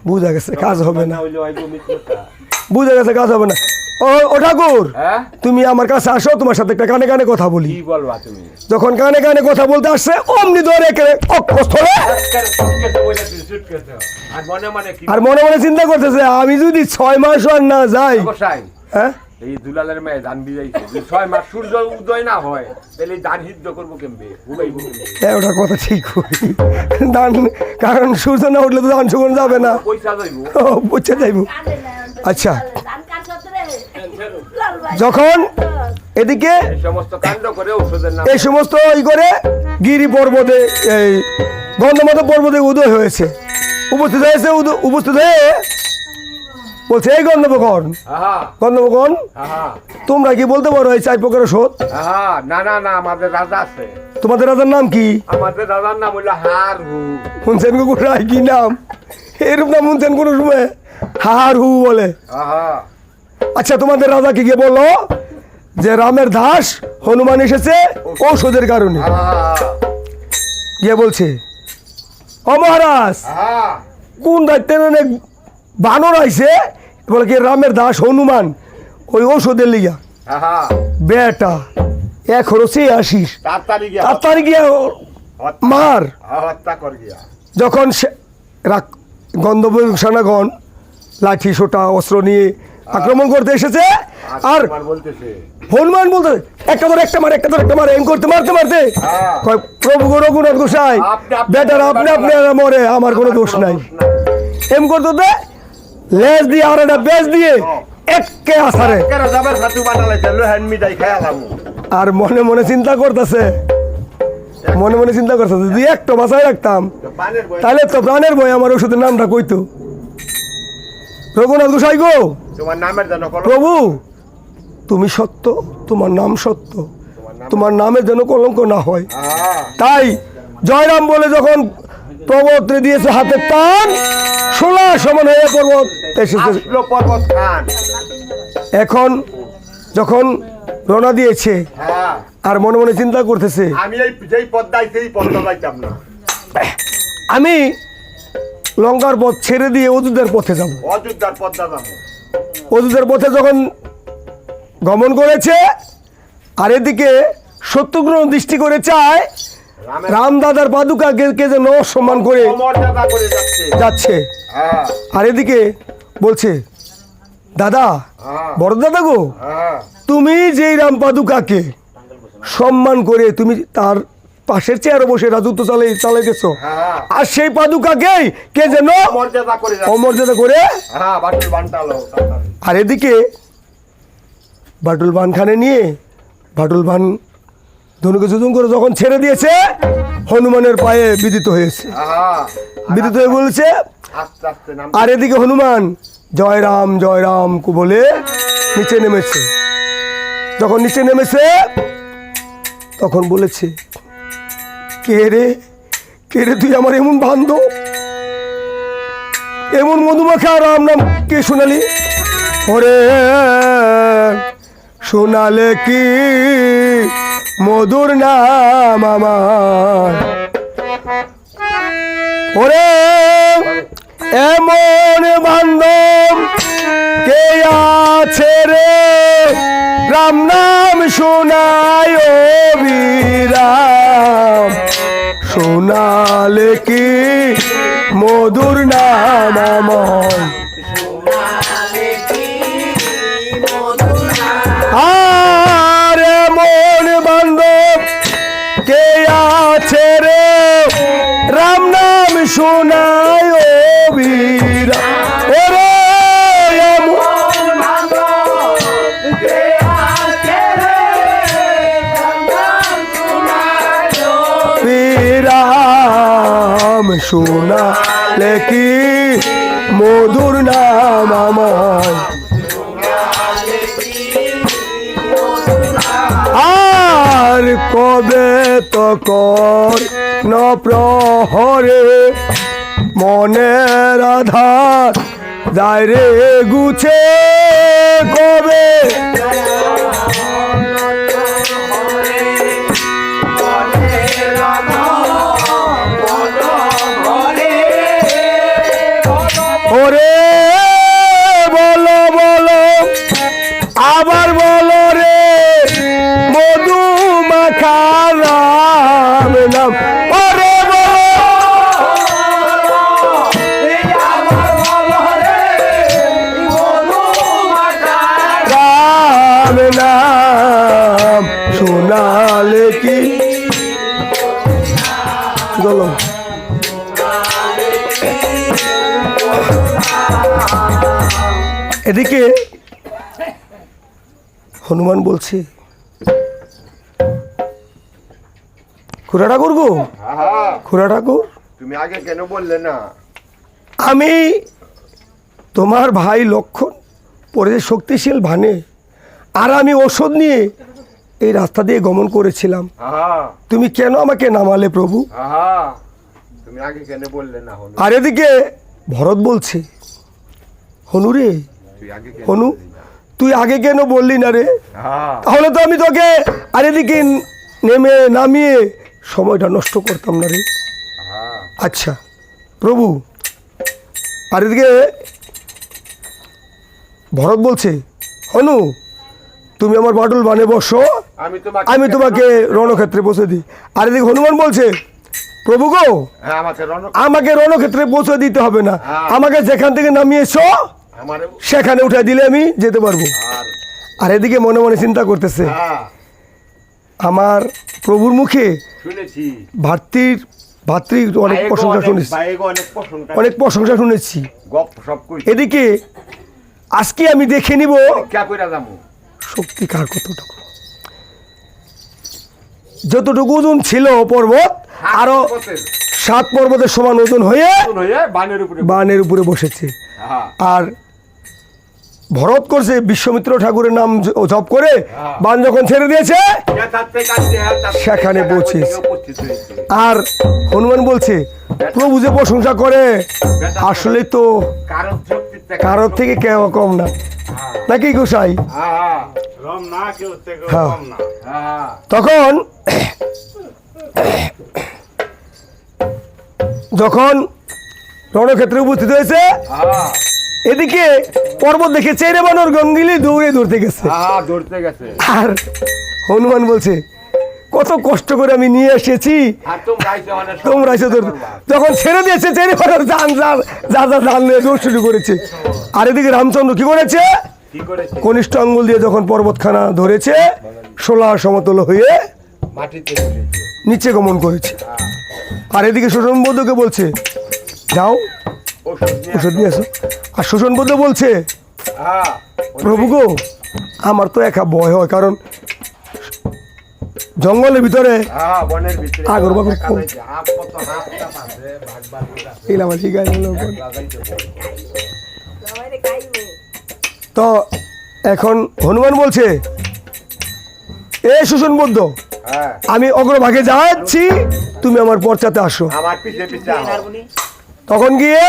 বুঝা গেছে কাজ হবে না, হইলো হইলো মিত্রতা। বুঝা গেছে কাজ হবে না। ও ঠাকুর, হ্যাঁ তুমি আমার কাছে আসো, তোমার সাথে একটা কানে কানে কথা বলি। কি বলবা তুমি? যখন কানে কানে কথা বলতে আসছে অমনি ধরে অক্ষস্থলে, আর মনে মনে কি আর মনে মনে চিন্তা করতেছে আমি যদি 6 মাস আর না যাই। গোসাই, হ্যাঁ এই দুলালের মেয়ে ধান বিজাইছে, যদি 6 মাস সূর্য উদয় না হয় তাহলে এই ধান সিদ্ধ করবো কেমবে? উগাইবো কেমবে? হ্যাঁ, ওটা কথা ঠিক করি। ধান, কারণ সূর্য না উঠলে তো ধান শুকনো যাবে না। পয়সা যাইবো। ও, বুঝতে যাইব। আচ্ছা, যখন এদিকে এই সমস্ত কাণ্ড করে ঔষধের নাম। এই সমস্ত ই করে গিরি পর্বতে, এই গন্ধমাত পর্বতে উদয় হয়েছে, উপস্থিত হয়েছে। উপস্থিত হয়ে বলছে এই গন্ধবকন, আহা গন্ধবকন, আহা তোমরা কি বলতে পারো এই 4 প্রকারের সৎ? আহা না না না, আমাদের রাজা আছে। তোমাদের রাজার নাম কি? আমাদের রাজার নাম হইলো হারু। শুনছেন কোথায় কি নাম? এরূপ নাম শুনছেন কোনো সময়? হার হু বলে। আহা আচ্ছা, তোমাদের রাজা কি গিয়ে বললো যে রামের দাস হনুমান এসেছে ঔষধের কারণে। আহা গিয়ে বলছে ও মহারাজ, আহা কোন দায়িত্বের অনেক বানর আইছে, বলে কি রামের দাস হনুমান ওই ঔষধের লিগা। আহা বেটা এখনো সে আসিস, তাড়াতাড়ি গিয়া তাড়াতাড়ি গিয়া মার। হত্যা কর গিয়া। যখন গন্ধর্ব সেনাগণ লাঠি সোটা অস্ত্র নিয়ে আক্রমণ করতে এসেছে, আর তোমার বলতেছে হনুমান বলতে একটা ধর একটা মারে, একটা ধর একটা মারে, এম করতে মারতে মারতে হ্যাঁ। কয়, প্রভু গো রঘুনাথ গোসাই, বেটার আপনি আপনি মরে, আমার কোনো দোষ নাই। এম করতে দে লেজ দিয়ে আর একটা বেজ দিয়ে একে আসারে। কেন যাবার খাতু বানালাইছে লোহেন মিঠাই খাইলাম। আর মনে মনে চিন্তা করতেছে, মনে মনে চিন্তা করতেছে যদি একটা বাঁচাই রাখতাম পানের বই তাহলে তো প্রাণের বই আমার ওষুধের নামটা কইতো। রঘুনাথ গোসাই গো, তোমার নামের যেন কলঙ্ক। প্রভু তুমি সত্য, তোমার নাম সত্য, তোমার নামের যেন কলঙ্ক না হয়। আহা তাই জয়রাম বলে যখন পর্বত দিয়েছে হাতে টান, 16 সমান হয়ে পর্বত এসেছে। আসলো পর্বত খান। এখন যখন রওনা দিয়েছে হ্যাঁ আর মনে মনে চিন্তা করতেছে আমি এই যেই পদ্মায় সেই পদ্মা যাইতাম না। আমি লঙ্কার পথ ছেড়ে দিয়ে অযোধ্যার পথে যাব। অযোধ্যার পদ্মা যাবো। অযোধ্যার পথে যখন গমন করেছে, আর এদিকে শত্রুঘ্ন দৃষ্টি করে চায় রামের রামদাদার পাদুকাকে কে যেন অসম্মান করে অমর্যাদা করে যাচ্ছে। যাচ্ছে। হ্যাঁ আর এদিকে বলছে দাদা, হ্যাঁ বড় দাদা গো, হ্যাঁ তুমি যেই রাম পাদুকাকে সম্মান করে তুমি তার পাশের চেয়ারে বসে রাজত্ব চালাইতেছ, হ্যাঁ। আর সেই পাদুকাকেই কে যেন মর্যাদা করে যাচ্ছে। অমর্যাদা করে। হ্যাঁ, বাটুল বানটালো তাড়াতাড়ি। আর এদিকে বাটুল বান খানে নিয়ে বাটুল বান ধনুকে যুদ্ধ করে যখন ছেড়ে দিয়েছে, হনুমানের পায়ে বিদিত হয়েছে, হ্যাঁ, বিদিত হয়ে বলছে। আস্তে আস্তে নাম। আর এদিকে হনুমান জয় রাম কু বলে নিচে নেমেছে। যখন নিচে নেমেছে তখন বলেছে, কে রে তুই আমার এমন বান্ধব, এমন মধুমাখা রাম নাম কে শোনালি? ওরে শোনালে কি মধুর নাম আমার, ওরে এমন বান্ধব কে আছে রে, রাম নাম শোনায় বিরাম, শোনালে কি মধুর নাম আমার। আর এমন বান্ধব কে আছে রে, রাম নাম শোনায় বিরাম, ওরে বিরাম, শোনালে কি মধুর নাম আমার। আর কবে তখন ন প্রহরে মনের আধার যায় রে গুছে, কবে ওরে বলো আবার বলো রে, মধু মাখা রাম নাম, ওরে রাম নাম শোনালে কি বলো। এদিকে হনুমান বলছে, খুড়া ঠাকুর গো, হ্যাঁ, খুড়া ঠাকুর, তুমি আগে কেন বললে না? আমি তোমার ভাই লক্ষণ পরে শক্তিশীল ভানে, আর আমি ওষুধ নিয়ে এই রাস্তা দিয়ে গমন করেছিলাম, হ্যাঁ, তুমি কেন আমাকে নামালে প্রভু? হ্যাঁ, তুমি আগে কেন বললে না? হনু, আর এদিকে ভরত বলছে, হনু রে, তুই আগে কেন হনু বললি না? তুই আগে কেন বললি না রে? হ্যাঁ, তাহলে তো আমি তোকে আর এদিকে নামিয়ে সময়টা নষ্ট করতাম না রে। হ্যাঁ, আচ্ছা প্রভু। আর এদিকে ভরত বলছে, হনু তুমি আমার বাটুল বানে বসো, আমি তোমাকে রণক্ষেত্রে পৌঁছে দিই। আর এদিকে হনুমান বলছে, প্রভু গো, হ্যাঁ, আমাকে রণক্ষেত্রে পৌঁছে দিতে হবে না, হ্যাঁ। আমাকে যেখান থেকে নামিয়েছো আমারে সেখানে উঠে দিলে আমি যেতে পারবো। আর আর এদিকে মনে মনে চিন্তা করতেছে, হ্যাঁ, আমার প্রভুর মুখে শুনেছি ভাতৃ অনেক প্রশংসা শুনেছি, ভাইগো অনেক প্রশংসা, অনেক প্রশংসা শুনেছি। গপ সব কই এদিকে আজকে আমি দেখে নিব কে কইরা যামু। শক্তি কার কতটুকু। যতটুকু ওজন ছিল পর্বত, আরো 7 পর্বতের সমান ওজন হয়ে বানের উপরে বসেছে। হ্যাঁ, আর ভরত করছে বিশ্বমিত্র ঠাকুরের নাম জপ করে, বান যখন ছেড়ে দিয়েছে সেখানে পৌঁছেছে। আর হনুমান বলছে, প্রভু যে প্রশংসা করে আসলে তো কারোর থেকে কেউ কম না, নাকি গোসাই? রম না কেউ থেকে হ্যাঁ। কম না। তখন যখন রণক্ষেত্রে উপস্থিত হয়েছে, এদিকে পর্বত দেখে চেরে বানর গঙ্গিলি দৌড়ে ধরতে গেছে। আর হনুমান বলছে, কত কষ্ট করে আমি নিয়ে এসেছি, তোমরা এসে ধরতে। যখন ছেড়ে দিয়েছে চেরে বানর যা নিয়ে দৌড় শুরু করেছে। আর এদিকে রামচন্দ্র কি করেছে, কনিষ্ঠ আঙ্গুল দিয়ে যখন পর্বতখানা ধরেছে, 16 সমতল হয়ে মাটিতে বসেছে। নিচে গমন করেছে। আর এদিকে শোষণ বৌদ্ধকে বলছে যাও ওষুধ নিয়ে আসো। আর শোষণ বৌদ্ধ বলছে হ্যাঁ, প্রভু গো আমার তো একা ভয় হয়, কারণ জঙ্গলের ভিতরে হ্যাঁ, বনের ভিতরে আগর বাগর দেখা কোন- যায় যে হাফ কত হাফ চাপ আছে, ভাগ ভাগ আছে, এগুলো আমার শিখাই দিল। লাগাইতে বলে। তো এখন হনুমান বলছে এ শোষণ বৌদ্ধ হ্যাঁ, আমি অগ্রভাগে যাচ্ছি, তুমি আমার পশ্চাতে আসো। আমার পিছে পিছে আও। তখন গিয়ে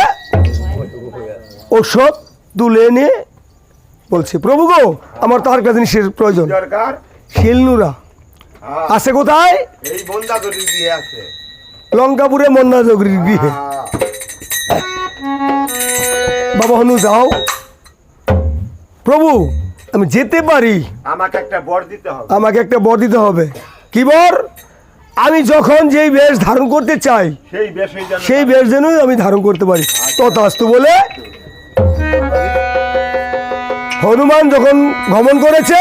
ঔষধ তুলে নিয়ে বলছে প্রভু গো আমার তো আর একটা জিনিসের প্রয়োজন। দরকার শিলনুরা হ্যাঁ, আছে কোথায়? এই বন্দা ধরে দিয়ে আছে। লঙ্কাপুরে মন্না জগরির গৃহে। হ্যাঁ, বাবা হনু যাও। প্রভু আমি যেতে পারি, আমাকে একটা বর দিতে হবে। আমাকে একটা বর দিতে হবে। কি বর? আমি যখন যেই বেশ ধারণ করতে চাই সেই বেশই যেন সেই বেশ যেনই আমি ধারণ করতে পারি। তথাস্তু বলে হনুমান যখন গমন করেছে